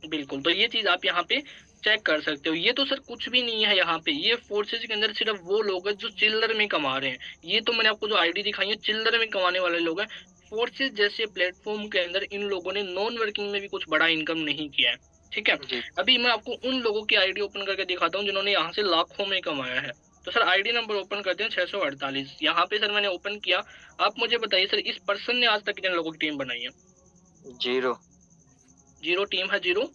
बिल्कुल, तो ये चीज़ आप यहाँ पे चेक कर सकते हो। ये तो सर कुछ भी नहीं है यहाँ पे। ये फोर्सेज़ के अंदर सिर्फ़ वो लोग हैं जो चिल्लर में कमा रहे हैं। ये तो मैंने आपको जो आईडी दिखाई है चिल्लर में कमाने वाले लोग हैं। फोर्सेज़ जैसे प्लेटफ़ॉर्म के अंदर इन लोगों ने नॉन वर्किंग में भी कुछ बड़ा इनकम नहीं किया है, ठीक है? जी। अभी मैं आपको उन लोगों की आईडी ओपन करके दिखाता हूँ जिन्होंने यहाँ से लाखों में कमाया है। तो सर आईडी नंबर ओपन करते हैं 648। यहाँ पे सर मैंने ओपन किया। आप मुझे बताइए सर इस पर्सन ने आज तक कितने लोगों की टीम बनाई है? 0 0 टीम है, 0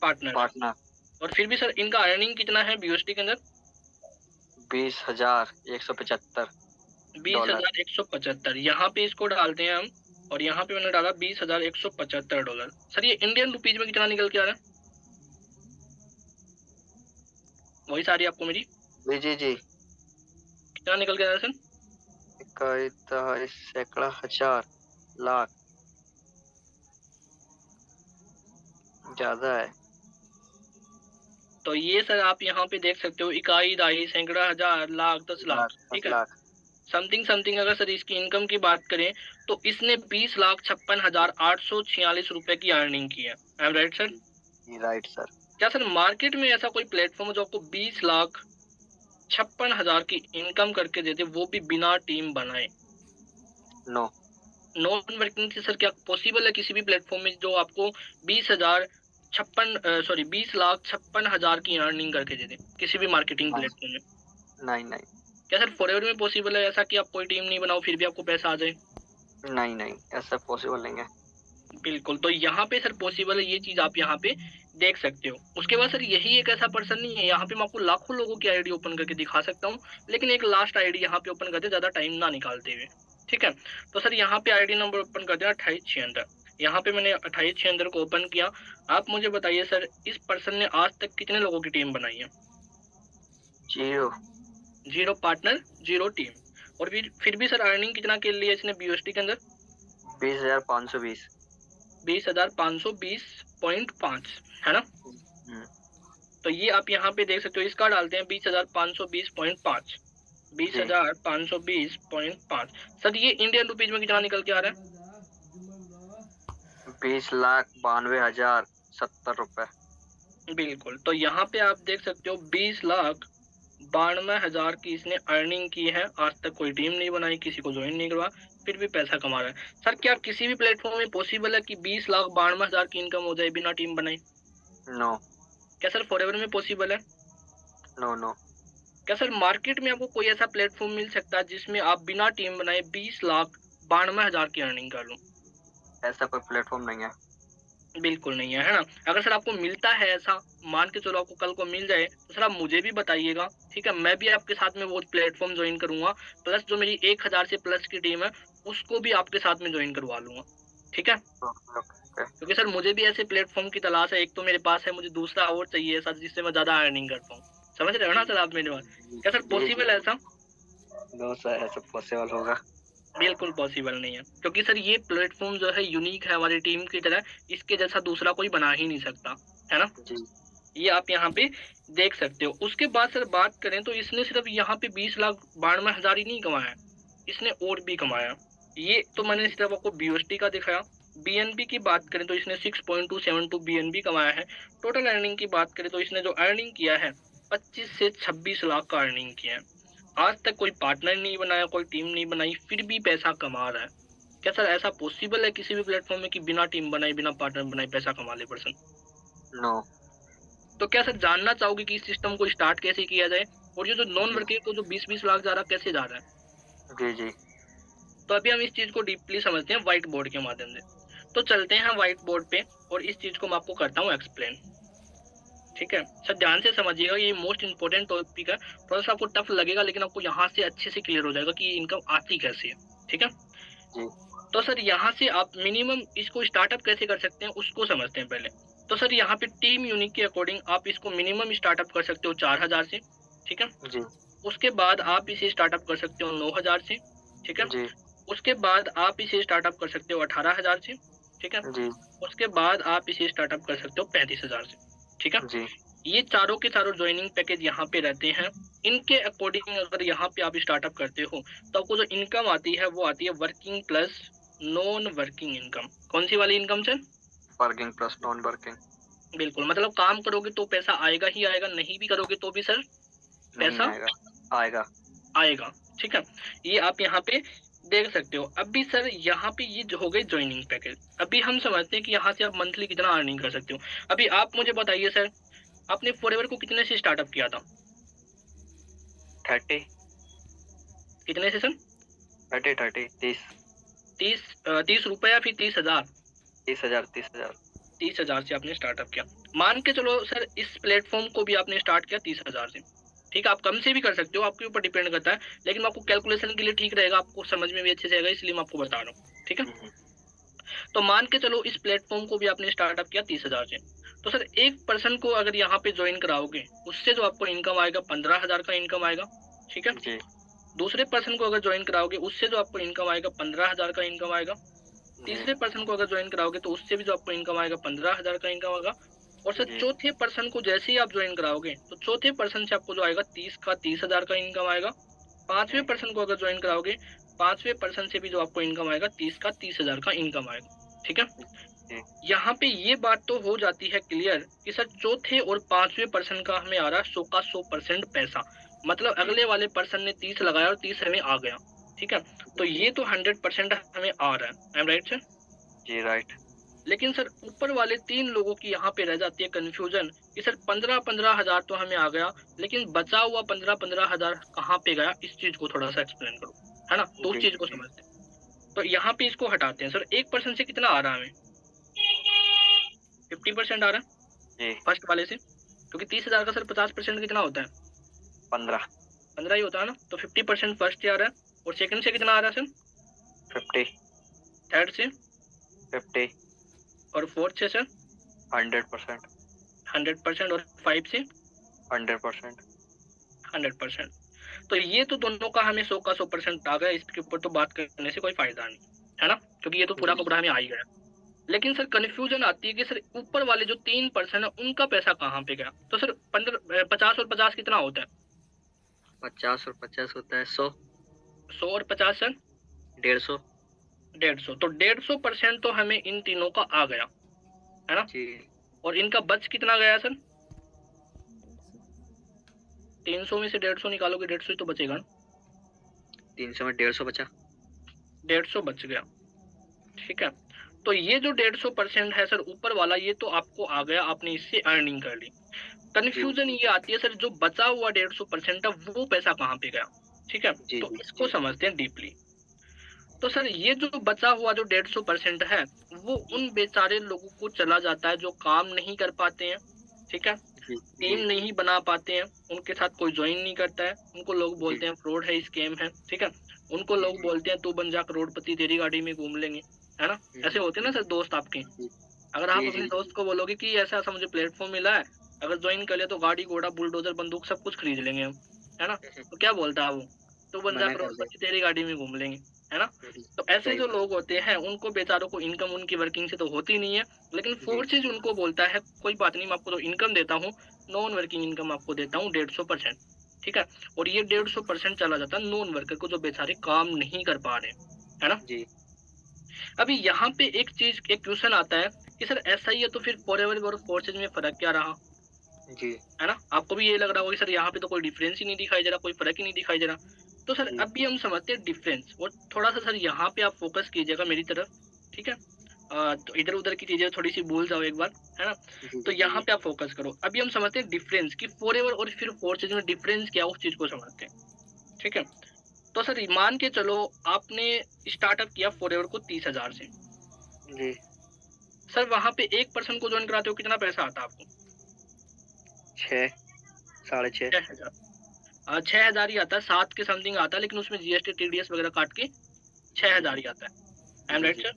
पार्टनर है। पार्टनर। और फिर भी सर इनका अर्निंग कितना है बीओएसटी के अंदर? 20,175 डॉलर। 20,175। यहाँ पे इसको डालते हैं हम। और यहाँ पे मैंने डाला $20,175। सर ये इंडियन रुपीज में कितना निकल के आ रहा है? वही सारी आपको मेरी जी, जी, जी। कितना निकल के आ रहा है सर? कई सैकड़ा, हजार, लाख ज़्यादा है। तो ये सर आप यहाँ पे देख सकते हो इकाई, दहाई, सैकड़ा, हजार, लाख, 10 लाख, लाख, ठीक 10 है? लाख। समथिंग अगर सर इसकी इनकम की बात करें तो इसने 20,56,846 रुपए की अर्निंग की है। I am right sir? जी, राइट सर। क्या सर मार्केट में ऐसा कोई प्लेटफॉर्म है जो आपको 20,56,000 की इनकम करके देते, वो भी बिना टीम बनाए? नो। नॉन वर्किंग से सर क्या पॉसिबल है किसी भी प्लेटफॉर्म में जो आपको 20,56,000 की अर्निंग करके दे दे किसी भी मार्केटिंग नहीं, प्लेटफॉर्म में? नहीं, नहीं, क्या सर फॉरएवर में पॉसिबल है ऐसा कि आप कोई टीम नहीं बनाओ फिर भी आपको पैसा आ जाए? नहीं, नहीं, ऐसा पॉसिबल नहीं है। बिल्कुल, तो यहाँ पे सर पॉसिबल है, ये चीज़ आप यहाँ पे देख सकते हो। उसके बाद सर यही एक ऐसा पर्सन नहीं है, यहाँ पे मैं आपको लाखों लोगों की आईडी ओपन करके दिखा सकता हूँ, लेकिन एक लास्ट आईडी यहाँ पे ओपन करते हैं ज़्यादा टाइम ना निकालते हुए, ठीक है? तो सर यहाँ पे आईडी नंबर ओपन करते हैं 2876। यहाँ पे मैंने 2876 को ओपन किया। आप मुझे बताइए सर इस पर्सन ने आज तक कितने लोगों की टीम बनाई है? 0। 0 पार्टनर, 0 टीम। और फिर भी सर अर्निंग कितना के लिए इसने बीओएसटी के अंदर? 20,520। 20,520.5 है ना? हुँ। तो ये आप यहाँ पे देख सकते हो, इसका डालते हैं 20,520.5। 20,520.5। सर ये इंडियन रुपीज में कितना निकल के आ रहा है? 20,92,070 रुपए। बिल्कुल, तो यहाँ पे आप देख सकते हो 20,92,000 की इसने अर्निंग की है। आज तक कोई टीम नहीं बनाई, किसी को ज्वाइन नहीं करवा, फिर भी पैसा कमा रहा है। सर क्या किसी भी प्लेटफॉर्म में पॉसिबल है कि 20,92,000 की इनकम हो जाए बिना टीम बनाए? नो। क्या सर फॉरएवर में पॉसिबल है? No, no. क्या सर मार्केट में आपको कोई ऐसा प्लेटफॉर्म मिल सकता है जिसमें आप बिना टीम बनाए 20,92,000 की अर्निंग कर लो? ऐसा कोई प्लेटफ़ॉर्म नहीं है। बिल्कुल नहीं है, है ना? अगर सर आपको मिलता है ऐसा, मान के चलो आपको कल को मिल जाए, तो सर आप मुझे भी बताइएगा, ठीक है? मैं भी आपके साथ में वो प्लेटफॉर्म ज्वाइन करूँगा, प्लस जो मेरी 1,000 से प्लस की टीम है, उसको भी आपके साथ में ज्वाइन करवा लूँगा, ठीक है? Okay, okay. क्योंकि सर मुझे भी ऐसे प्लेटफॉर्म की तलाश है। एक तो मेरे पास है, मुझे दूसरा और चाहिए ऐसा जिससे मैं ज़्यादा अर्निंग कर पाऊँ। समझ रहे हो ना सर आप मेरी बात? क्या सर जी, पॉसिबल जी। है ऐसा? नो सर, ऐसा पॉसिबल होगा। बिल्कुल पॉसिबल नहीं है, क्योंकि सर ये प्लेटफ़ॉर्म जो है यूनिक है हमारी टीम की तरह, इसके जैसा दूसरा कोई बना ही नहीं सकता, है ना? जी। ये आप यहाँ पे देख सकते हो। उसके बाद सर बात करें तो इसने सिर्फ़ यहाँ पे 20,92,000 ही नहीं कमाया है, इसने और भी कमाया। ये तो मैंने सिर्फ़ आपको बीओएसटी का दिखाया। बीएनबी की बात करें तो इसने 6.272 बीएनबी कमाया है। टोटल अर्निंग की बात करें तो इसने जो अर्निंग किया है 25 से 26 लाख का अर्निंग किया है। आज तक कोई पार्टनर नहीं बनाया, कोई टीम नहीं बनाई, फिर भी पैसा कमा रहा है। क्या सर ऐसा पॉसिबल है किसी भी प्लेटफॉर्म में कि बिना टीम बनाए, बिना पार्टनर बनाए पैसा कमा ले पर्सन? नो। तो क्या सर जानना चाहोगे कि इस सिस्टम को स्टार्ट कैसे किया जाए, और ये जो नॉन जी वर्किंग को जो 20-20 लाख जा रहा है, कैसे जा रहा है? जी जी तो अभी हम इस चीज को डीपली समझते हैं व्हाइट बोर्ड के माध्यम से। तो चलते हैं व्हाइट बोर्ड पे और इस चीज को मैं आपको करता हूँ एक्सप्लेन। ठीक है सर, ध्यान से समझिएगा, ये मोस्ट इंपॉर्टेंट टॉपिक है। थोड़ा सा आपको टफ लगेगा, लेकिन आपको यहाँ से अच्छे से क्लियर हो जाएगा कि इनकम आती कैसे है। ठीक है, जी तो सर यहाँ से आप मिनिमम इसको स्टार्टअप कैसे कर सकते हैं उसको समझते हैं पहले। तो सर यहाँ पे टीम यूनिक के अकॉर्डिंग आप इसको मिनिमम स्टार्टअप कर सकते हो 4000 से। ठीक है, जी उसके बाद आप इसे स्टार्टअप कर सकते हो 9000 से। ठीक है, जी उसके बाद आप इसे स्टार्टअप कर सकते हो 18,000 से। ठीक है, जी उसके बाद आप इसे स्टार्टअप कर सकते हो 35,000 से। ठीक है, जी ये चारों के चारों ज्वाइनिंग पैकेज यहाँ पे रहते हैं। इनके अकॉर्डिंग अगर यहाँ पे आप स्टार्टअप करते हो तो आपको जो इनकम आती है वो आती है working plus non working income. कौन सी वाली income sir? Working plus non working. बिल्कुल, मतलब काम करोगे तो पैसा आएगा ही आएगा, नहीं भी करोगे तो भी सर नहीं पैसा आएगा। आएगा। आएगा। ठीक है, ये आप यहाँ पे देख सकते हो। अभी सर यहाँ पे ये जो हो गई ज्वाइनिंग पैकेज। अभी हम समझते हैं कि यहाँ से आप मंथली कितना अर्निंग कर सकते हो। अभी आप मुझे बताइए सर, आपने फॉरएवर को कितने से स्टार्टअप किया था? 30 कितने से सर? 30 30 रुपए, फिर 30,000? 30,000 30,000। 30,000 से आपने स्टार्टअप किया। मान के चलो सर इस प्लेटफॉर्म को भी आपने स्टार्ट किया 30,000 से। ठीक है, आप कम से भी कर सकते हो, आपके ऊपर डिपेंड करता है, लेकिन आपको कैलकुलेशन के लिए ठीक रहेगा, आपको समझ में भी अच्छे से आएगा, इसलिए मैं आपको बता रहा हूँ। ठीक है, तो मान के चलो इस प्लेटफॉर्म को भी आपने स्टार्टअप किया 30,000 से। तो सर एक पर्सन को अगर यहाँ पे ज्वाइन कराओगे, उससे जो आपको इनकम आएगा 15,000 का इनकम आएगा। ठीक है, जी दूसरे पर्सन को अगर ज्वाइन कराओगे उससे जो आपको इनकम आएगा 15,000 का इनकम आएगा। तीसरे पर्सन को अगर ज्वाइन कराओगे तो उससे भी जो आपको इनकम आएगा 15,000 का इनकम आएगा। और सर जी चौथे पर्सन को जैसे ही आप ज्वाइन कराओगे तो चौथे पर्सन से आपको जो आएगा 30,000 का इनकम आएगा। पांचवें पर्सन को अगर ज्वाइन कराओगे, पांचवें पर्सन से भी जो आपको इनकम आएगा 30,000 का इनकम आएगा। ठीक है, जी यहाँ पे ये बात तो हो जाती है क्लियर कि सर चौथे और पांचवें पर्सन का हमें आ रहा है 100 का 100% पैसा। मतलब अगले वाले पर्सन ने 30 लगाया और 30 हमें आ गया। ठीक है, तो ये तो 100% हमें आ रहा है। I am right sir? जी राइट। लेकिन सर ऊपर वाले 3 लोगों की यहाँ पे रह जाती है कंफ्यूजन कि सर 15-15 हजार तो हमें आ गया, लेकिन बचा हुआ 15-15 हजार कहाँ पे गया? इस चीज को थोड़ा सा एक्सप्लेन करो, है ना? तो उस जी चीज को समझते हैं। तो यहाँ पे इसको हटाते हैं। सर एक पर्सन से कितना आ रहा है हमें? 50% आ रहा है जी फर्स्ट वाले से, क्योंकि 30,000 का सर 50% कितना होता है? 15 15 ही होता है ना। तो 50% फर्स्ट से आ रहा है, और सेकंड से कितना आ रहा है सर? 50 थर्ड से? 50 और फोर्थ से सर? 100% 100%। और 5 से? 100%। 100%। तो ये तो दोनों का हमें 100 का 100% आ गया, इसके ऊपर तो बात करने से कोई फायदा नहीं, है ना? क्योंकि ये तो पूरा का पूरा हमें आ ही गया। लेकिन सर कंफ्यूजन आती है कि सर ऊपर वाले जो 3 पर्सन है उनका पैसा कहाँ पे गया? तो सर 50 और 50 कितना होता है? 50 और 50 होता है 100। 100 और 50 सर? 150। 150। तो 150% तो हमें इन तीनों का आ गया, है ना? जी और इनका बच कितना गया सर? 300 में से 150 निकालोगे, 150 ही तो बचेगा ना। 300 में 150 बचा। 150 बच गया। ठीक है, तो ये जो 150% है सर ऊपर वाला, ये तो आपको आ गया, आपने इससे अर्निंग कर ली। कंफ्यूजन ये आती है सर जो बचा हुआ 150% है वो पैसा कहाँ पे गया? ठीक है, जी तो जी इसको समझते हैं डीपली। तो सर ये जो बचा हुआ जो 150% है वो उन बेचारे लोगों को चला जाता है जो काम नहीं कर पाते हैं। ठीक है, जी टीम जी नहीं बना पाते हैं, उनके साथ कोई ज्वाइन नहीं करता है, उनको लोग बोलते हैं फ्रॉड है, स्कैम है। ठीक है, उनको लोग बोलते हैं तू बन जा करोड़पति, तेरी गाड़ी में घूम लेंगे, है ना? ऐसे होते हैं ना सर दोस्त आपके। अगर आप जी अपने जी दोस्त को बोलोगे कि ऐसा ऐसा मुझे प्लेटफॉर्म मिला है, अगर ज्वाइन कर ले तो गाड़ी घोड़ा बुलडोजर बंदूक सब कुछ खरीद लेंगे हम, है ना? तो क्या बोलता है वो? तो बन जा मना कर दे। करोड़पति, तेरी गाड़ी में घूम लेंगे, है ना? तो ऐसे सही जो बात। लोग होते हैं उनको बेचारों को इनकम उनकी वर्किंग से तो होती नहीं है, लेकिन जी फोर्सेज उनको बोलता है कोई बात नहीं, मैं आपको तो इनकम देता हूँ, नॉन वर्किंग इनकम आपको देता हूँ 150%। ठीक है, और ये 150% चला जाता है नॉन वर्कर को जो बेचारे काम नहीं कर पा रहे, है ना? जी अभी यहाँ पे एक क्वेश्चन आता है कि सर ऐसा ही है तो फिर फॉरएवर और फोर्सेज में फर्क क्या रहा? जी है ना? आपको भी ये लग रहा होगा कि सर यहाँ पे तो कोई डिफरेंस ही नहीं दिखाई दे रहा, कोई फ़र्क ही नहीं दिखाई दे रहा। तो सर जी अभी हम समझते हैं डिफरेंस, और थोड़ा-सा सर यहाँ पे आप फ़ोकस कीजिएगा मेरी तरफ, ठीक है? तो इधर-उधर की चीज़ें थोड़ी-सी भूल जाओ एक बार, है ना? जी तो यहाँ जी पे आप फ़ोकस करो। अभी हम समझते हैं डिफरेंस कि फॉरएवर और फिर फोर्सेज में डिफरेंस क्या है, उस चीज़ को समझते हैं, ठीक है? तो सर मान के चलो आपने स्टार्टअप किया फॉरएवर को 30,000 से। जी सर वहाँ पे एक पर्सन को जॉइन कराते हो कितना पैसा आता है आपको? 6 साढ़े 6 6,000। 6,000 ही आता है, 7 के समथिंग आता है, लेकिन उसमें जीएसटी, टीडीएस वगैरह काट के 6,000 ही आता है। आई एम जी राइट जी सर?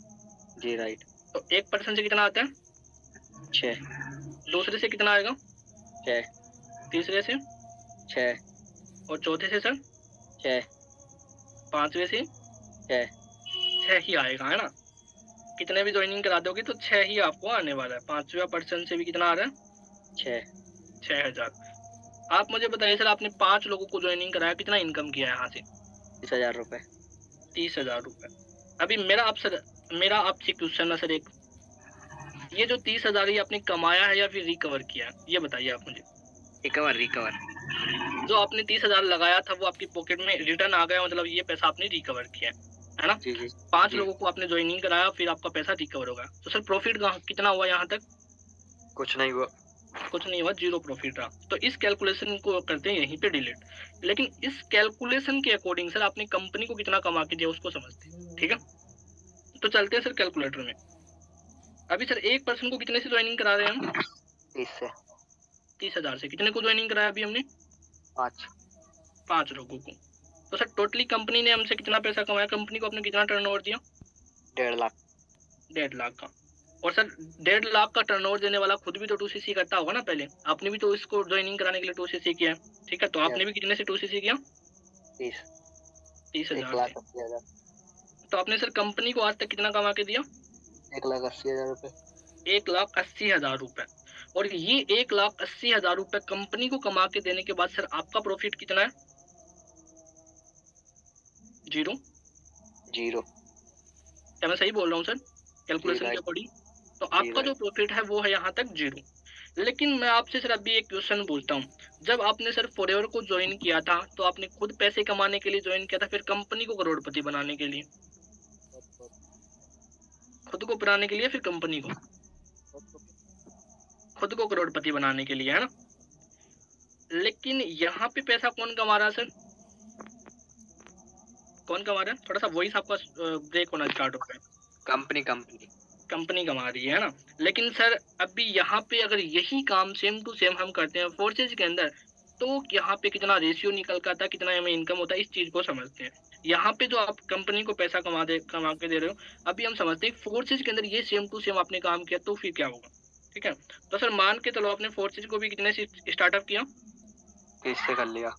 जी राइट तो एक पर्सन से कितना आता है? 6 दूसरे से कितना आएगा? 6 तीसरे से? 6 और चौथे से सर? 6 पाँचवें से? 6 6 ही आएगा, है ना? कितने भी जॉइनिंग करा दोगे तो 6 ही आपको आने वाला है। पाँचवें पर्सन से भी कितना आ रहा है? 6 6,000। आप मुझे बताइए सर, आपने 5 लोगों को जॉइनिंग कराया, कितना इनकम किया है यहाँ से? 30,000 रुपए। 30,000 रुपए। अभी मेरा आपसे क्वेश्चन है सर एक, ये जो 30,000 ये आपने कमाया है या फिर रिकवर किया है? ये बताइए आप मुझे। रिकवर रिकवर जो आपने 30,000 लगाया था वो आपकी पॉकेट में रिटर्न आ गया, मतलब ये पैसा आपने रिकवर किया है ना? जी जी 5 जी लोगों को आपने जॉइनिंग कराया, फिर आपका पैसा रिकवर हो गया। तो सर प्रॉफिट कहाँ कितना हुआ यहाँ तक? कुछ नहीं हुआ। कुछ नहीं हुआ, 0 प्रॉफिट रहा। तो इस कैलकुलेशन को करते हैं यहीं पे डिलीट। लेकिन इस कैलकुलेशन के अकॉर्डिंग सर आपने कंपनी को कितना कमा के दिया उसको समझते हैं, ठीक है? तो चलते हैं सर कैलकुलेटर में। अभी सर एक पर्सन को कितने से जॉइनिंग करा रहे हैं हम? 30 से 30,000 से। कितने को जॉइनिंग कराया अभी हमने? 5 5 लोगों को। तो सर टोटली कंपनी ने हमसे कितना पैसा कमाया? कंपनी को आपने कितना टर्नओवर दिया? 1.5 लाख। 1.5 लाख का। और सर 1.5 लाख का टर्नओवर देने वाला खुद भी तो 2सीसी करता होगा ना पहले? आपने भी तो इसको जॉइनिंग कराने के लिए 2सीसी किया है, ठीक है? तो आपने यस भी कितने से 2सीसी किया? 30 30,000 से। 1,80,000 तो आपने सर कंपनी को आज तक कितना कमा के दिया? 1,80,000 रुपए। 1,80,000 रुपए। और ये 1,80,000 रुपए कंपनी को कमा के देने के बाद सर आपका प्रॉफिट कितना है? 0। 0 क्या मैं सही बोल रहा हूँ सर? जी कैलकुलेशन के राइट अकॉर्डिंग? तो जी आपका जो राइट। प्रॉफिट है वो है यहाँ तक 0। लेकिन मैं आपसे सर अभी एक क्वेश्चन पूछता हूँ। जब आपने सर फॉरएवर को जॉइन किया था तो आपने खुद पैसे कमाने के लिए जॉइन किया था, फिर कंपनी को करोड़पति बनाने के लिए? खुद को बनाने के लिए फिर कंपनी को? खुद को करोड़पति बनाने के लिए, है ना? लेकिन यहाँ पे पैसा कौन कमा रहा है सर? कौन कमा रहा है? थोड़ा सा वॉइस आपका ब्रेक होना स्टार्ट हो गया है। कंपनी कंपनी कंपनी कमा रही है ना? लेकिन सर अभी यहाँ पे अगर यही काम सेम टू सेम हम करते हैं फोर्सेज के अंदर, तो यहाँ पे कितना रेशियो निकल के आता है, कितना हमें इनकम होता है, इस चीज को समझते हैं। यहाँ पे जो आप कंपनी को पैसा कमा के दे रहे हो, अभी हम समझते हैं फोर्सेज के अंदर ये सेम टू सेम आपने काम किया तो फिर क्या होगा, ठीक है? तो सर मान के चलो आपने फोर्सेज को भी कितने से स्टार्टअप किया? 30 से कर लिया।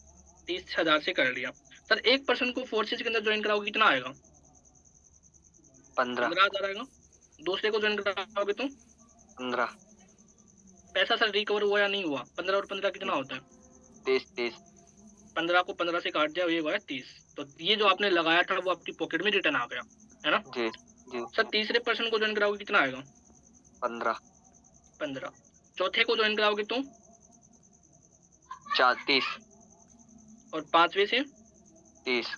30,000 से कर लिया। सर एक पर्सन को फोर्सेज के अंदर ज्वाइन कराओगे कितना आएगा? 15 15,000 आएगा। दूसरे को ज्वाइन कराओगे तो 15 पैसा सर रिकवर हुआ या नहीं हुआ? 15 और 15 कितना होता है? 30 15 को 15 से काट दिया, ये हुआ है 30। तो ये जो आपने लगाया था वो आपकी पॉकेट में रिटर्न आ गया, है ना? जी जी सर तीसरे पर्सन को ज्वाइन कराओगे कितना आएगा? 15 15। चौथे को ज्वाइन कराओगे तो? 30 और पांचवे से? 30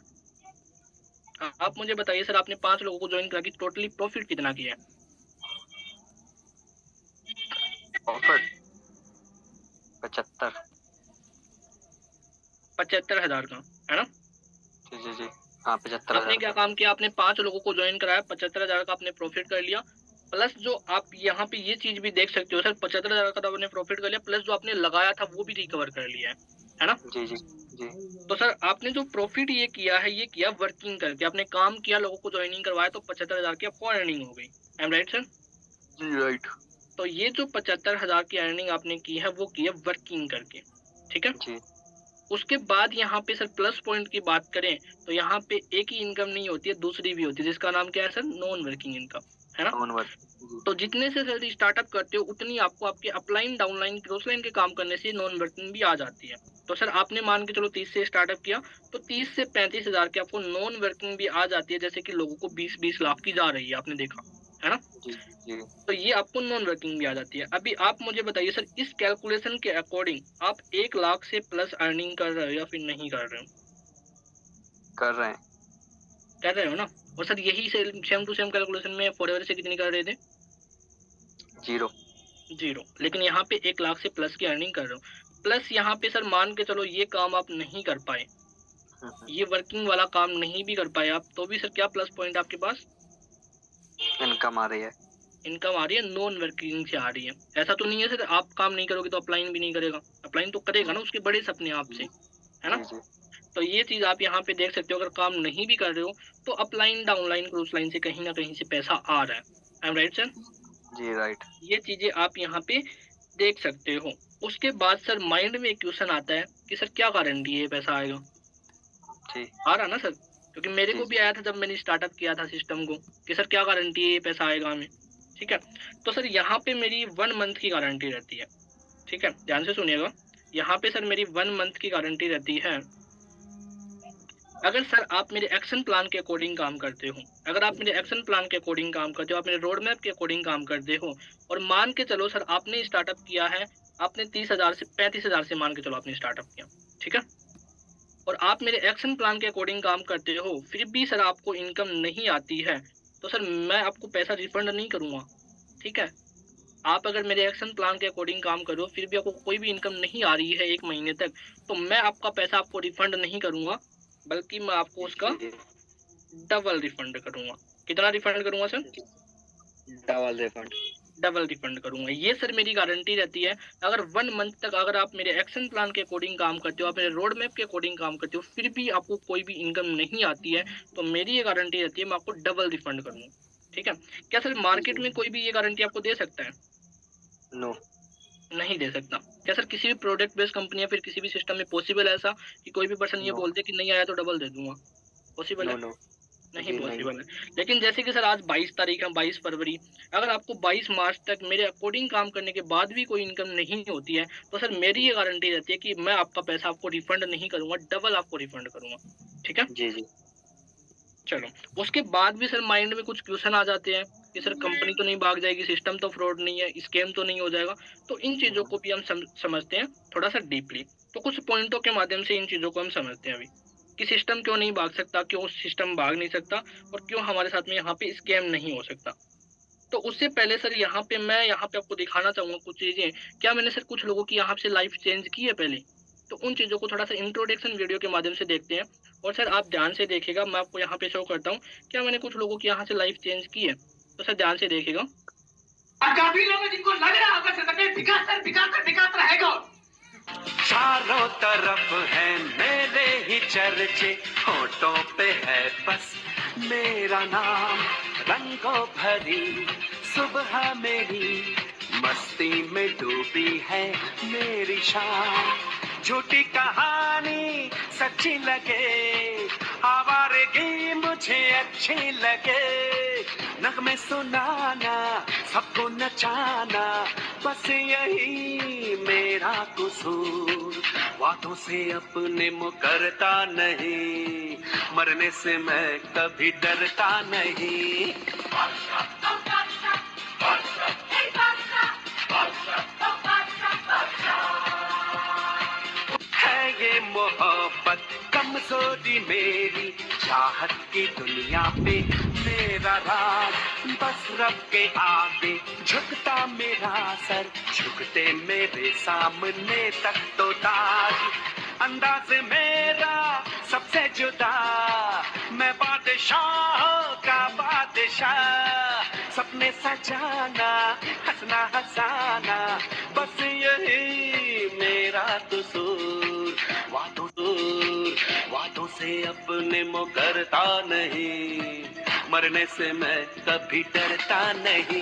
आप मुझे बताइए सर, आपने 5 लोगों को ज्वाइन करा के टोटली प्रॉफिट कितना किया है? प्रॉफिट 75 75,000 का, है ना? जी जी जी हाँ 75,000 आपने क्या काम किया? आपने 5 लोगों को ज्वाइन कराया, 75,000 का आपने प्रॉफिट कर लिया। प्लस जो आप यहाँ पे ये चीज भी देख सकते हो सर, 75,000 का तो आपने प्रॉफिट कर लिया, प्लस जो आपने लगाया था वो भी रिकवर कर लिया है ना? जी जी जी तो सर आपने जो प्रॉफिट ये किया है, ये किया वर्किंग करके, आपने काम किया, लोगों को ज्वाइनिंग करवाया, तो 75,000 की आपको अर्निंग हो गई। I am right sir? जी राइट तो ये जो 75,000 की अर्निंग आपने की है वो की है वर्किंग करके, ठीक है? जी उसके बाद यहाँ पे सर प्लस पॉइंट की बात करें तो यहाँ पे एक ही इनकम नहीं होती है, दूसरी भी होती है, जिसका नाम क्या है सर? नॉन वर्किंग इनकम, है ना? ऑन वर्क जी तो जितने से सर स्टार्टअप करते हो उतनी आपको आपके अपलाइन, डाउनलाइन, क्रॉसलाइन के काम करने से नॉन वर्किंग भी आ जाती है। तो सर आपने मान के चलो 30 से स्टार्टअप किया, तो 30 से 35,000 की आपको नॉन वर्किंग भी आ जाती है, जैसे कि लोगों को 20-20 लाख की जा रही है, आपने देखा, है ना? जी, जी। तो ये आपको नॉन वर्किंग भी आ जाती है। अभी आप मुझे बताइए सर, इस कैलकुलेशन के अकॉर्डिंग आप 1 लाख से प्लस अर्निंग कर रहे हो या फिर नहीं कर रहे हो? कर रहे हैं। कर रहे हो ना? और सर यही सेम टू सेम कैलकुलेशन में फॉरएवर से कितनी कर रहे थे? 0। 0। लेकिन यहाँ पे 1 लाख से प्लस की अर्निंग कर रहे हो। प्लस यहाँ पे सर मान के चलो ये काम आप नहीं कर पाए, हुँ, हुँ। ये वर्किंग वाला काम नहीं भी कर पाए आप, तो भी सर क्या प्लस पॉइंट आपके पास? इनकम आ रही है। इनकम आ रही है, नॉन वर्किंग से आ रही है। ऐसा तो नहीं है सर आप काम नहीं करोगे तो अपलाइन भी नहीं करेगा। अपलाइन तो करेगा ना, उसके बड़े सपने आपसे, जी, है ना? जी, जी। तो ये चीज़ आप यहाँ पे देख सकते हो, अगर काम नहीं भी कर रहे हो, तो अपलाइन, डाउनलाइन, क्रूज़ लाइन से कहीं न कहीं से पैसा आ रहा है। I am right sir? जी, राइट। ये चीज़ें आप यहाँ पे देख सकते हो। उसके बाद सर माइंड में एक क्वेश्चन आता है कि सर क्या गारंटी है ये पैसा आएगा? जी, आ रहा ना सर? क्योंकि मेरे जी, को भी जी। आया था जब मैंने स्टार्टअप किया था सिस्टम को, कि सर क्या गारंटी है ये पैसा आएगा हमें? ठीक है? तो सर यहाँ पे मेरी 1 मंथ की गारंटी रहती है। ठीक है? ध्यान से सुनिएगा। यहाँ पे सर मेरी 1 मंथ की गारंटी रहती है। अगर सर आप मेरे एक्शन प्लान के अकॉर्डिंग काम करते हो, अगर आप मेरे एक्शन प्लान के अकॉर्डिंग काम करते हो, आप मेरे रोड मैप के अकॉर्डिंग काम करते हो, और मान के चलो सर आपने स्टार्टअप किया है, आपने 30,000 से 35,000 से मान के चलो आपने स्टार्टअप किया, ठीक है? और आप मेरे एक्शन प्लान के अकॉर्डिंग काम करते हो, फिर भी सर आपको इनकम नहीं आती है, तो सर मैं आपको पैसा रिफंड नहीं करूँगा, ठीक है? आप अगर मेरे एक्शन प्लान के अकॉर्डिंग काम कर रहे हो, फिर भी आपको कोई भी इनकम नहीं आ रही है 1 महीने तक, तो मैं आपका पैसा आपको रिफंड नहीं करूँगा, बल्कि मैं आपको उसका जी, डबल रिफंड करूँगा। कितना रिफंड करूँगा सर? जी। Double refund. डबल रिफंड करूँगा। ये सर मेरी गारंटी रहती है। अगर 1 मंथ तक अगर आप मेरे एक्शन प्लान के अकॉर्डिंग काम करते हो, आप मेरे रोड मैप के अकॉर्डिंग काम करते हो, फिर भी आपको कोई भी इनकम नहीं आती है, तो मेरी ये गारंटी रहती है मैं आपको डबल रिफंड करूँगा। ठीक है? क्या सर जी, मार्केट जी। में कोई भी ये गारंटी आपको दे सकता है? नो, नहीं दे सकता। क्या सर किसी भी प्रोडक्ट बेस्ड कंपनी या फिर किसी भी सिस्टम में पॉसिबल है ऐसा कि कोई भी पर्सन ये नो, बोल दे कि नहीं आया तो डबल दे दूँगा? पॉसिबल है? No, no. नहीं जी, नहीं। पॉसिबल है। लेकिन जैसे कि सर आज 22 तारीख है, 22 फरवरी, अगर आपको 22 मार्च तक मेरे अकॉर्डिंग काम करने के बाद भी कोई इनकम नहीं होती है, तो सर मेरी ये गारंटी रहती है कि मैं आपका पैसा आपको रिफंड नहीं करूँगा, डबल आपको रिफंड करूँगा। ठीक है? जी, जी। चलो, उसके बाद भी सर माइंड में कुछ क्वेश्चन आ जाते हैं कि सर कंपनी तो नहीं भाग जाएगी, सिस्टम तो फ्रॉड नहीं है, स्कैम तो नहीं हो जाएगा। तो इन चीज़ों को भी हम समझते हैं थोड़ा-सा डीपली। तो कुछ पॉइंटों के माध्यम से इन चीज़ों को हम समझते हैं अभी, कि सिस्टम क्यों नहीं भाग सकता, क्यों सिस्टम भाग नहीं सकता और क्यों हमारे साथ में यहाँ पे स्कैम नहीं हो सकता। तो उससे पहले सर मैं यहाँ पे आपको दिखाना चाहूँगा कुछ चीज़ें। क्या मैंने सर कुछ लोगों की यहाँ से लाइफ़ चेंज की है पहले? तो उन चीज़ों को थोड़ा-सा इंट्रोडक्शन वीडियो के माध्यम से देखते हैं। और सर आप ध्यान से देखिएगा, मैं आपको यहाँ पे शो करता हूँ, क्या मैंने कुछ लोगों की यहाँ से लाइफ़ चेंज की है? तो सर ध्यान से देखिएगा। और काफ़ी लोग हैं जिनको लग रहा होगा सर कि बिकाता रहेगा। चारों तरफ है मेरे ही चर्चे, होठों पे है बस मेरा नाम। रंगों भरी सुबह मेरी, मस्ती में डूबी है मेरी शाम। झूठी कहानी सच्ची लगे, आवारगी मुझे अच्छी लगे। नगमे सुनाना, सबको नचाना, बस यही मेरा कसूर। वादों से अपने मुकरता नहीं, मरने से मैं कभी डरता नहीं। है ये मोहब्बत कमजोरी मेरी, चाहत की दुनिया पे मेरा राज। बस रब के आगे झुकता मेरा सर, झुकते मेरे सामने तक तो ताज। अंदाज मेरा सबसे जुदा, मैं बादशाह का बादशाह। सपने सजाना, हंसना हंसाना, बस यही मेरा कसूर। वादों से अपने मुकरता नहीं, मरने से मैं कभी डरता नहीं।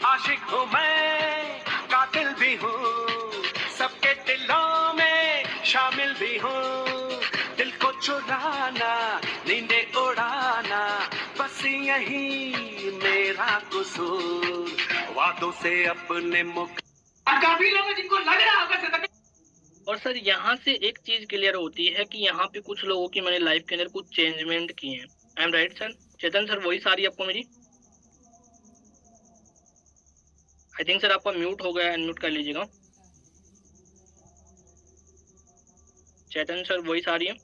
आशिक हूँ मैं, कातिल भी हूँ, सबके दिलों में शामिल भी हूँ। दिल को चुराना, नींदे उड़ाना, बस यही मेरा कसूर। वादों से अपने मुख। और काफ़ी लोग हैं जिनको लग रहा होगा सर। और सर यहाँ से एक चीज क्लियर होती है कि यहाँ पे कुछ लोगों की मैंने लाइफ के अंदर कुछ चेंजमेंट किए हैं। आई am right sir? Chetan sir वही सारी आपको मेरी? आई थिंक सर आपका म्यूट हो गया, अनम्यूट कर लीजिएगा। चेतन सर वही सारी है,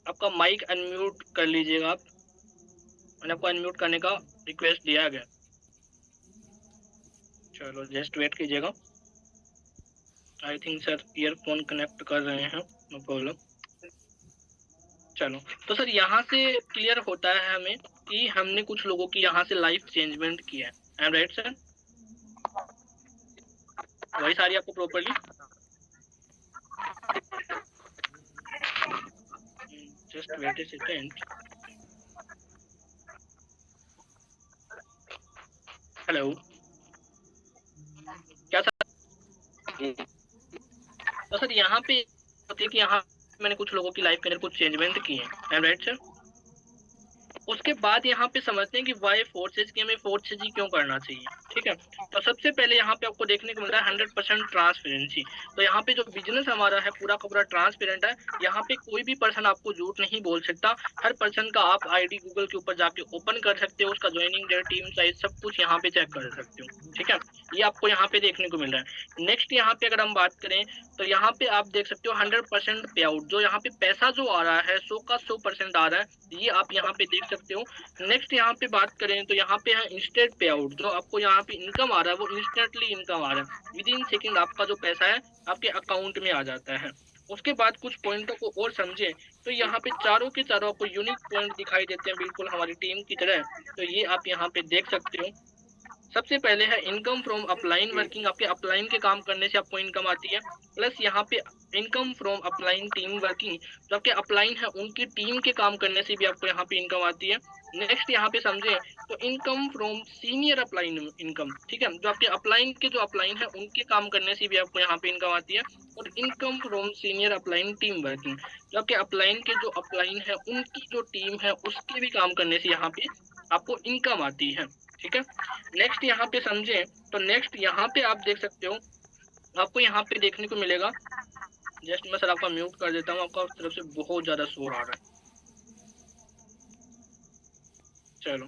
आपका माइक अनम्यूट कर लीजिएगा आप, मैंने आपको अनम्यूट करने का रिक्वेस्ट दिया गया। चलो जस्ट वेट कीजिएगा, I think sir earphone connect कर रहे हैं, नो प्रॉब्लम। चलो तो सर यहाँ से क्लियर होता है हमें कि हमने कुछ लोगों की यहाँ से लाइफ चेंजमेंट किया है। I am right sir? वही सारी आपको प्रॉपरली? जस्ट वेट ए सेकेंड। हेलो, क्या सर? तो सर यहाँ पे होती है कि यहाँ मैंने कुछ लोगों की लाइफ के अंदर कुछ चेंजमेंट किए हैं। आई एम राइट सर? उसके बाद यहाँ पे समझते हैं कि वाई फोर्सेज की हमें फोर्सेज ही क्यों करना चाहिए। ठीक है, तो सबसे पहले यहाँ पे आपको देखने को मिल रहा है 100% ट्रांसपेरेंसी। तो यहाँ पे जो बिजनेस हमारा है पूरा का पूरा ट्रांसपेरेंट है। यहाँ पे कोई भी पर्सन आपको झूठ नहीं बोल सकता। हर पर्सन का आप आईडी गूगल के ऊपर जाके ओपन कर सकते हो, उसका ज्वाइनिंग डेट, टीम साइज, सब कुछ यहाँ पे चेक कर सकते हो। ठीक है, ये आपको यहाँ पे देखने को मिल रहा है। नेक्स्ट यहाँ पे अगर हम बात करें तो यहाँ पे आप देख सकते हो 100% पे आउट, जो यहाँ पे पैसा जो आ रहा है 100 का 100% आ रहा है, ये आप यहाँ पे देख सकते हो। नेक्स्ट यहाँ पे बात करें तो यहाँ पे है इंस्टेंट पे आउट, जो आपको यहाँ पे इनकम आ रहा है वो इंस्टेंटली इनकम आ रहा है, विद इन सेकेंड आपका जो पैसा है आपके अकाउंट में आ जाता है। उसके बाद कुछ पॉइंटों को और समझें तो यहाँ पे चारों के चारों आपको यूनिक पॉइंट दिखाई देते हैं, बिल्कुल हमारी टीम की तरह। तो ये आप यहाँ पे देख सकते हो। सबसे पहले है इनकम फ्रॉम अपलाइन वर्किंग, आपके अपलाइन के काम करने से आपको इनकम आती है। प्लस यहाँ पे income from upline team working, जो आपके अपलाइन है उनकी टीम के काम करने से भी आपको यहाँ पे इनकम आती है। नेक्स्ट यहाँ पे समझे तो income from senior upline income, ठीक है, जो आपके अपलाइन के जो अपलाइन है उनके काम करने से भी आपको यहाँ पे इनकम आती है। और income from senior upline team working, जो आपके अपलाइन के जो अपलाइन है उनकी जो टीम है उसके भी काम करने से यहाँ पे आपको इनकम आती है। ठीक है, नेक्स्ट यहाँ पे समझे तो नेक्स्ट यहाँ पे आप देख सकते हो, आपको यहाँ पे देखने को मिलेगा, जस्ट मैं सर आपका म्यूट कर देता हूँ, आपका तरफ से बहुत ज्यादा शोर आ रहा है। चलो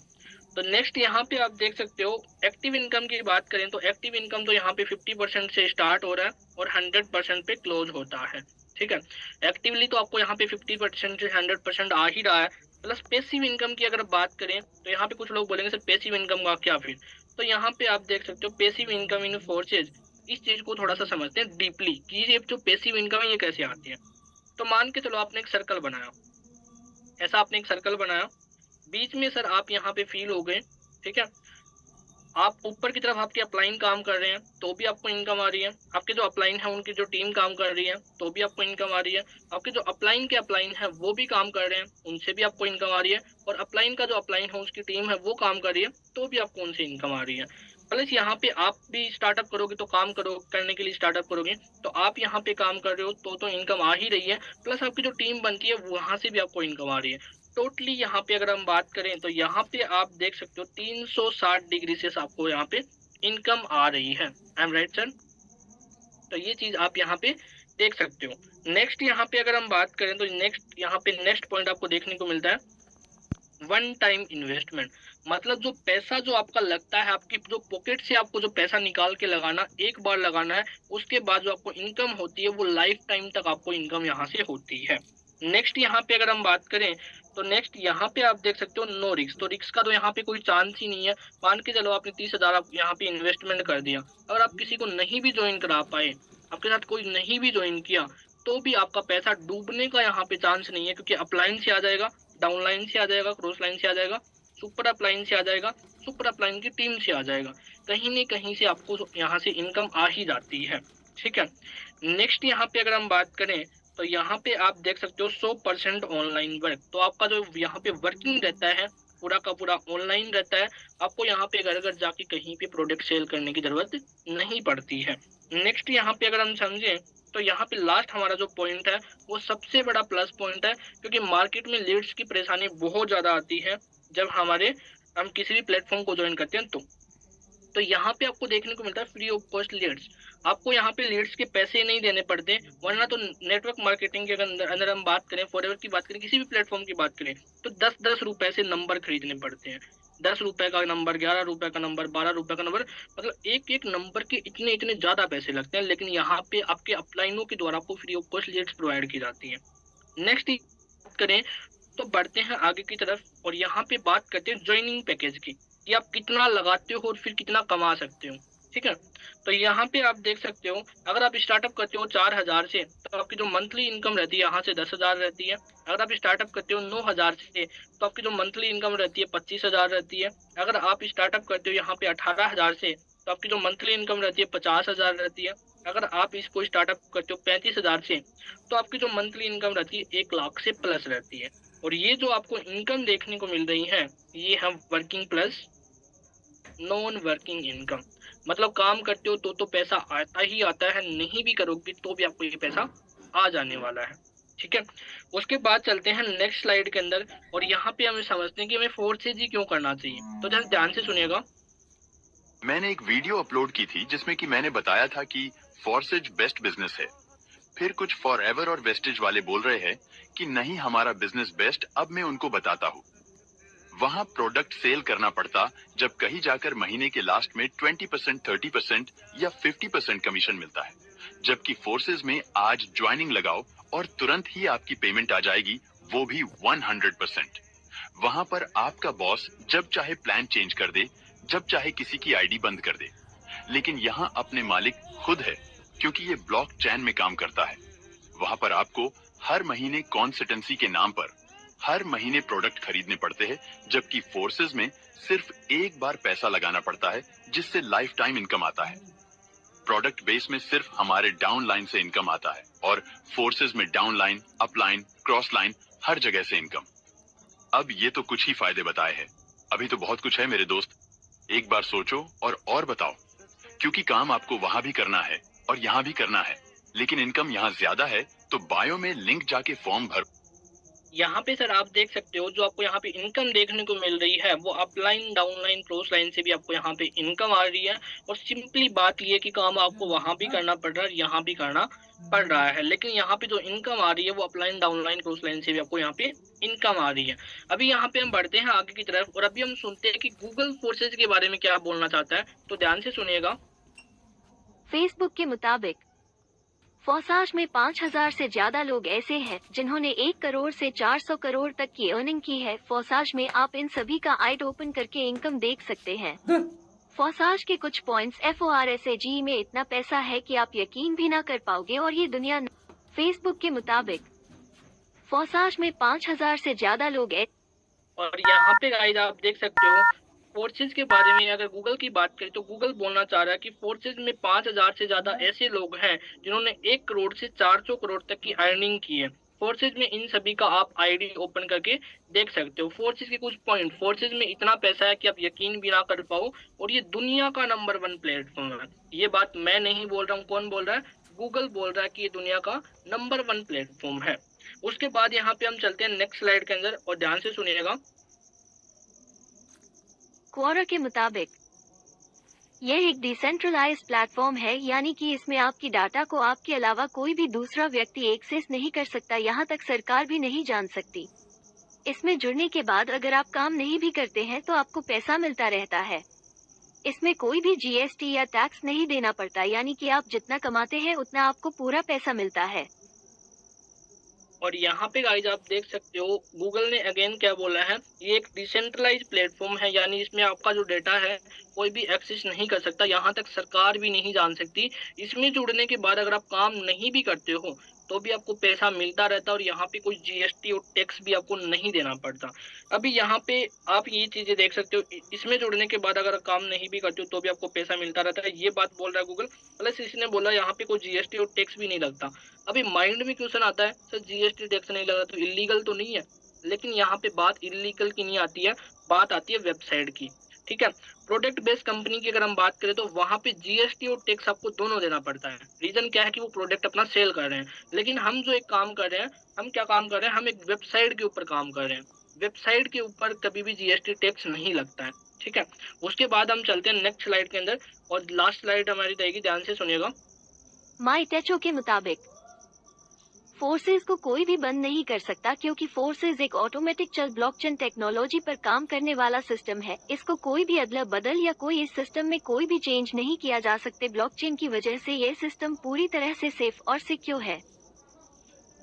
तो नेक्स्ट यहाँ पे आप देख सकते हो एक्टिव इनकम की बात करें तो एक्टिव इनकम तो यहाँ पे 50% से स्टार्ट हो रहा है और 100% पे क्लोज होता है। ठीक है, एक्टिवली तो आपको यहाँ पे 50% से 100% आ ही रहा है। प्लस पेसिव इनकम की अगर बात करें तो यहाँ पे कुछ लोग बोलेंगे सर पेसिव इनकम का क्या फिर, तो यहाँ पे आप देख सकते हो पेसिव इनकम इन फोर्सेज, इस चीज को थोड़ा सा समझते हैं डीपली कि ये जो पेसिव इनकम है ये कैसे आती है। तो मान के चलो आपने एक सर्कल बनाया, ऐसा आपने एक सर्कल बनाया, बीच में सर आप यहाँ पे फील हो गए। ठीक है, आप ऊपर की तरफ आपके अपलाइन काम कर रहे हैं तो भी आपको इनकम आ रही है, आपके जो अपलाइन है उनकी जो टीम काम कर रही है तो भी आपको इनकम आ रही है, आपके जो अपलाइन के अपलाइन है वो भी काम कर रहे हैं उनसे भी आपको इनकम आ रही है, और अपलाइन का जो अपलाइन है उसकी टीम है वो काम कर रही है तो भी आपको उनसे इनकम आ रही है। प्लस यहाँ पे आप भी स्टार्टअप करोगे तो काम करने के लिए स्टार्टअप करोगे तो आप यहाँ पे काम कर रहे हो तो इनकम आ ही रही है। प्लस आपकी जो टीम बनती है वहां से भी आपको इनकम आ रही है। टोटली यहाँ पे अगर हम बात करें तो यहाँ पे आप देख सकते हो 360 डिग्री से आपको यहाँ पे इनकम आ रही है। I am right sir? तो ये चीज आप यहाँ पे देख सकते हो। नेक्स्ट यहाँ पे अगर हम बात करें तो नेक्स्ट यहाँ पे नेक्स्ट पॉइंट आपको देखने को मिलता है वन टाइम इन्वेस्टमेंट, मतलब जो पैसा जो आपका लगता है, आपकी जो पॉकेट से आपको जो पैसा निकाल के लगाना, एक बार लगाना है, उसके बाद जो आपको इनकम होती है वो लाइफ टाइम तक आपको इनकम यहाँ से होती है। नेक्स्ट यहाँ पे अगर हम बात करें तो नेक्स्ट यहाँ पे आप देख सकते हो नो रिस्क, तो रिस्क का तो यहाँ पे कोई चांस ही नहीं है। मान के चलो आपने 30,000 आप यहाँ पे इन्वेस्टमेंट कर दिया, अगर आप किसी को नहीं भी ज्वाइन करा पाए, आपके साथ कोई नहीं भी ज्वाइन किया, तो भी आपका पैसा डूबने का यहाँ पे चांस नहीं है, क्योंकि अपलाइन से आ जाएगा, डाउन लाइन से आ जाएगा, क्रॉस लाइन से आ जाएगा, सुपर अपलाइन से आ जाएगा, सुपर अपलाइन की टीम से आ जाएगा, कहीं न कहीं से आपको यहाँ से इनकम आ ही जाती है। ठीक है, नेक्स्ट यहाँ पे अगर हम बात करें तो यहाँ पे आप देख सकते हो 100% ऑनलाइन वर्क, तो आपका जो यहाँ पे वर्किंग रहता है पूरा का पूरा ऑनलाइन रहता है, आपको यहाँ पे घर घर जाके कहीं पे प्रोडक्ट सेल करने की जरूरत नहीं पड़ती है। नेक्स्ट यहाँ पे अगर हम समझें तो यहाँ पे लास्ट हमारा जो पॉइंट है वो सबसे बड़ा प्लस पॉइंट है, क्योंकि मार्केट में लीड्स की परेशानी बहुत ज्यादा आती है जब हम किसी भी प्लेटफॉर्म को ज्वाइन करते हैं। तो तो यहाँ पे आपको देखने को मिलता है फ्री ऑफ कॉस्ट लीड्स। आपको यहाँ पे लीड्स के पैसे नहीं देने पड़ते, वरना तो नेटवर्क मार्केटिंग के अंदर अंदर हम बात करें, फॉरएवर की बात करें, किसी भी प्लेटफॉर्म की बात करें, तो 10-10 रुपए से नंबर खरीदने पड़ते हैं। 10 रुपए का नंबर, 11 रुपए का नंबर, 12 रुपए का नंबर, मतलब एक एक नंबर के इतने इतने ज्यादा पैसे लगते हैं। लेकिन यहाँ पे आपके अपलाइनों के द्वारा आपको free of cost leads provide की जाती है। नेक्स्ट बात करें तो बढ़ते हैं आगे की तरफ और यहाँ पे बात करते हैं ज्वाइनिंग पैकेज की, कि आप कितना लगाते हो और फिर कितना कमा सकते हो। ठीक है, तो यहाँ पे आप देख सकते हो, अगर आप स्टार्टअप करते हो 4,000 से, तो आपकी जो मंथली इनकम रहती है यहाँ से 10,000 रहती है। अगर आप स्टार्टअप करते हो 9,000 से, तो आपकी जो मंथली इनकम रहती है 25,000 रहती है। अगर आप स्टार्टअप करते हो यहाँ पे 18,000 से, तो आपकी जो मंथली इनकम रहती है 50,000 रहती है। अगर आप इसको स्टार्टअप करते हो 35,000 से, तो आपकी जो मंथली इनकम रहती है 1 लाख से प्लस रहती है। और ये जो आपको इनकम देखने को मिल रही है, ये है working plus non working income. मतलब काम करते हो तो पैसा आता ही आता है, नहीं भी करोगे तो भी आपको ये पैसा आ जाने वाला है। ठीक है, उसके बाद चलते हैं नेक्स्ट स्लाइड के अंदर और यहाँ पे हमें समझते हैं कि हमें फोर्सेज ही क्यों करना चाहिए। तो जरा ध्यान से सुनिएगा। मैंने एक वीडियो अपलोड की थी जिसमें कि मैंने बताया था कि फॉर्सेज बेस्ट बिजनेस है। फिर कुछ फॉरएवर और वेस्टेज वाले बोल रहे हैं कि नहीं हमारा बिजनेस बेस्ट। अब मैं उनको बताता हूँ। वहां प्रोडक्ट सेल करना पड़ता, जब कहीं जाकर महीने के लास्ट में 20%, 30% या 50% कमीशन मिलता है। जबकि फोर्सेज में आज ज्वाइनिंग लगाओ और तुरंत ही आपकी पेमेंट आ जाएगी, वो भी 100%। वहां पर आपका बॉस जब चाहे प्लान चेंज कर दे, जब चाहे किसी की आईडी बंद कर दे। लेकिन यहाँ अपने मालिक खुद है, क्योंकि ये ब्लॉक चेन में काम करता है। वहां पर आपको हर महीने कॉन्सिस्टेंसी के नाम पर हर महीने प्रोडक्ट खरीदने पड़ते हैं, जबकि फोर्सेज में सिर्फ एक बार पैसा लगाना पड़ता है, जिससे लाइफ टाइम इनकम आता है। प्रोडक्ट बेस में सिर्फ हमारे डाउन लाइन से इनकम आता है और फोर्सेज में down line, up line, cross line, हर जगह से इनकम। अब ये तो कुछ ही फायदे बताए हैं, अभी तो बहुत कुछ है मेरे दोस्त। एक बार सोचो और बताओ, क्योंकि काम आपको वहां भी करना है और यहाँ भी करना है, लेकिन इनकम यहाँ ज्यादा है। तो बायो में लिंक जाके फॉर्म भर। यहाँ पे सर आप देख सकते हो, जो आपको यहाँ पे इनकम देखने को मिल रही है वो अपलाइन, डाउनलाइन, क्रॉस लाइन से भी आपको यहाँ पे इनकम आ रही है। और सिंपली बात ये कि काम आपको वहां भी करना पड़ रहा है, यहाँ भी करना पड़ रहा है, लेकिन यहाँ पे जो इनकम आ रही है वो अपलाइन, डाउनलाइन, क्रॉस लाइन से भी आपको यहाँ पे इनकम आ रही है। अभी यहाँ पे हम बढ़ते हैं आगे की तरफ और अभी हम सुनते हैं कि गूगल फोर्सेज के बारे में क्या बोलना चाहता है। तो ध्यान से सुनिएगा। फेसबुक के मुताबिक फोर्साज में 5,000 से ज्यादा लोग ऐसे हैं जिन्होंने 1 करोड़ से 400 करोड़ तक की अर्निंग की है। फोर्साज में आप इन सभी का आइड ओपन करके इनकम देख सकते हैं। फोर्साज के कुछ पॉइंट्स, FORSAG में इतना पैसा है कि आप यकीन भी ना कर पाओगे और ये दुनिया। फेसबुक के मुताबिक फोर्साज में 5,000 से ज्यादा लोग और यहाँ पे गाइस आप देख सकते हो, फोर्सेज के बारे में अगर गूगल की बात करें तो गूगल बोलना चाह रहा है कि फोर्सेज में 5,000 से ज्यादा ऐसे लोग हैं जिन्होंने 1 करोड़ से 400 करोड़ तक की अर्निंग की है। फोर्सेज में इन सभी का आप आईडी ओपन करके देख सकते हो। फोर्सेज के कुछ पॉइंट, फोर्सेज में इतना पैसा है कि आप यकीन भी ना कर पाओ और ये दुनिया का नंबर 1 प्लेटफॉर्म है। ये बात मैं नहीं बोल रहा हूँ, कौन बोल रहा है? गूगल बोल रहा है कि ये दुनिया का नंबर 1 प्लेटफॉर्म है। उसके बाद यहाँ पे हम चलते हैं नेक्स्ट स्लाइड के अंदर और ध्यान से सुनिएगा। क्वोरा के मुताबिक यह एक डिसेंट्रलाइज्ड प्लेटफॉर्म है, यानी कि इसमें आपकी डाटा को आपके अलावा कोई भी दूसरा व्यक्ति एक्सेस नहीं कर सकता, यहाँ तक सरकार भी नहीं जान सकती। इसमें जुड़ने के बाद अगर आप काम नहीं भी करते हैं तो आपको पैसा मिलता रहता है। इसमें कोई भी GST या टैक्स नहीं देना पड़ता, यानी कि आप जितना कमाते हैं उतना आपको पूरा पैसा मिलता है। और यहाँ पे गाइस आप देख सकते हो, गूगल ने अगेन क्या बोला है, ये एक डिसेंट्रलाइज प्लेटफॉर्म है, यानी इसमें आपका जो डेटा है कोई भी एक्सेस नहीं कर सकता, यहाँ तक सरकार भी नहीं जान सकती। इसमें जुड़ने के बाद अगर आप काम नहीं भी करते हो तो भी आपको पैसा मिलता रहता है और यहाँ पे कोई GST और टैक्स भी आपको नहीं देना पड़ता। अभी यहाँ पे आप ये चीजें देख सकते हो, इसमें जुड़ने के बाद अगर काम नहीं भी करते हो तो भी आपको पैसा मिलता रहता है। ये बात बोल रहा है गूगल, प्लस इसने बोला यहाँ पे कोई GST और टैक्स भी नहीं लगता। अभी माइंड में क्वेश्चन आता है, सर GST टैक्स नहीं लगा तो इलीगल तो नहीं है? लेकिन यहाँ पे बात इलीगल की नहीं आती है, बात आती है वेबसाइट की। ठीक है, प्रोडक्ट बेस्ड कंपनी की अगर हम बात करें तो वहां पे GST और टैक्स आपको दोनों देना पड़ता है। रीजन क्या है कि वो प्रोडक्ट अपना सेल कर रहे हैं। लेकिन हम जो एक काम कर रहे हैं, हम क्या काम कर रहे हैं, हम एक वेबसाइट के ऊपर काम कर रहे हैं। वेबसाइट के ऊपर कभी भी जीएसटी टैक्स नहीं लगता है। ठीक है, उसके बाद हम चलते हैं नेक्स्ट स्लाइड के अंदर, और लास्ट स्लाइड हमारी रहेगी, ध्यान से सुनिएगा। माईटेचो के मुताबिक फोर्सेस को कोई भी बंद नहीं कर सकता, क्योंकि फोर्सेस एक ऑटोमेटिक चल ब्लॉकचेन टेक्नोलॉजी पर काम करने वाला सिस्टम है। इसको कोई भी अदला बदल या कोई इस सिस्टम में कोई भी चेंज नहीं किया जा सकते। ब्लॉकचेन की वजह से ये सिस्टम पूरी तरह से सेफ और सिक्योर है।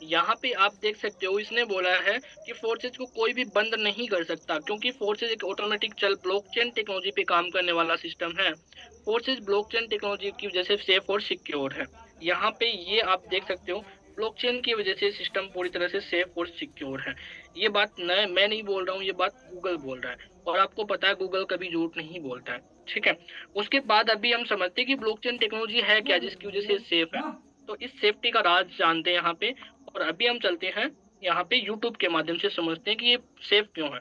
यहाँ पे आप देख सकते हो, इसने बोला है कि फोर्सेज को कोई भी बंद नहीं कर सकता, क्योंकि फोर्सेज एक ऑटोमेटिक चल ब्लॉकचेन टेक्नोलॉजी पे काम करने वाला सिस्टम है। फोर्सेज ब्लॉकचेन टेक्नोलॉजी की वजह से सेफ और सिक्योर है। यहाँ पे ये आप देख सकते हो, ब्लॉकचेन की वजह से सिस्टम पूरी तरह से सेफ और सिक्योर है। ये बात मैं नहीं बोल रहा हूँ, ये बात गूगल बोल रहा है, और आपको पता है गूगल कभी झूठ नहीं बोलता है। ठीक है, उसके बाद अभी हम समझते हैं कि ब्लॉकचेन टेक्नोलॉजी है क्या जिसकी वजह से सेफ है। तो इस सेफ्टी का राज जानते हैं यहाँ पे, और अभी हम चलते हैं यहाँ पे यूट्यूब के माध्यम से समझते हैं कि ये सेफ क्यों है।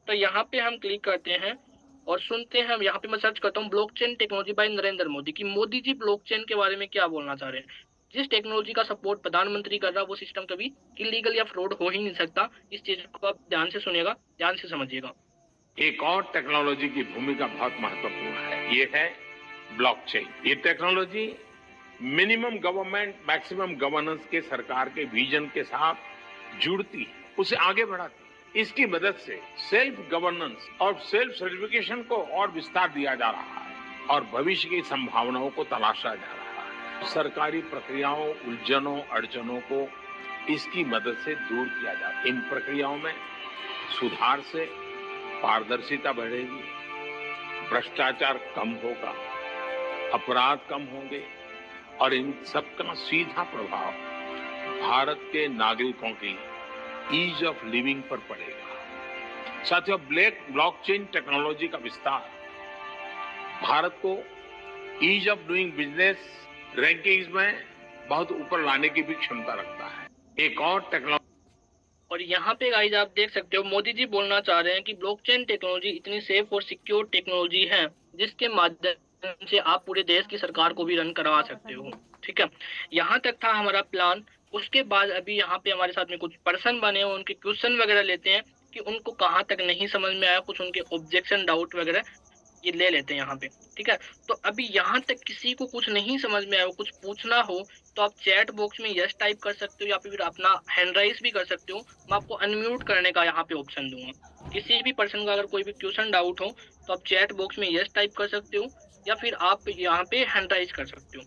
तो यहाँ पे हम क्लिक करते हैं और सुनते हैं, यहाँ पे मैं सर्च करता हूँ blockchain technology by Narendra Modi, कि मोदी जी ब्लॉकचेन के बारे में क्या बोलना चाह रहे हैं। जिस टेक्नोलॉजी का सपोर्ट प्रधानमंत्री कर रहा है वो सिस्टम कभी इलीगल या फ्रॉड हो ही नहीं सकता। इस चीज को आप ध्यान से सुनिएगा, ध्यान से समझिएगा। एक और टेक्नोलॉजी की भूमिका बहुत महत्वपूर्ण है, ये है ब्लॉकचेन। ये technology minimum government maximum governance के सरकार के विजन के साथ जुड़ती है, उसे आगे बढ़ाती है। इसकी मदद से सेल्फ गवर्नेंस और सेल्फ सर्टिफिकेशन को और विस्तार दिया जा रहा है और भविष्य की संभावनाओं को तलाशा जा रहा है। सरकारी प्रक्रियाओं, उलझनों, अड़चनों को इसकी मदद से दूर किया जाता है। इन प्रक्रियाओं में सुधार से पारदर्शिता बढ़ेगी, भ्रष्टाचार कम होगा, अपराध कम होंगे, और इन सबका सीधा प्रभाव भारत के नागरिकों की ईज ऑफ लिविंग पर पड़ेगा। साथियों, ब्लॉकचेन टेक्नोलॉजी का विस्तार भारत को ease of doing business rankings में बहुत ऊपर लाने की भी क्षमता रखता है। एक और टेक्नोलॉजी, और यहाँ पे गाइस आप देख सकते हो, मोदी जी बोलना चाह रहे हैं कि ब्लॉकचेन टेक्नोलॉजी इतनी सेफ और सिक्योर टेक्नोलॉजी है जिसके माध्यम से आप पूरे देश की सरकार को भी रन करवा सकते हो। ठीक है, यहाँ तक था हमारा प्लान। उसके बाद अभी यहाँ पे हमारे साथ में कुछ पर्सन बने हुए, उनके क्वेश्चन वगैरह लेते हैं कि उनको कहाँ तक नहीं समझ में आया, कुछ उनके ऑब्जेक्शन डाउट वगैरह ये ले लेते हैं यहाँ पे। ठीक है, तो अभी यहाँ तक किसी को कुछ नहीं समझ में आया, कुछ पूछना हो तो आप चैट बॉक्स में यस टाइप कर सकते हो, या फिर अपना हैंड राइज भी कर सकते हो। मैं आपको अनम्यूट करने का यहाँ पे ऑप्शन दूंगा। किसी भी पर्सन का अगर कोई भी क्वेश्चन डाउट हो तो आप चैट बॉक्स में यस टाइप कर सकते हो, या फिर आप यहाँ पे हैंड राइज कर सकते हो।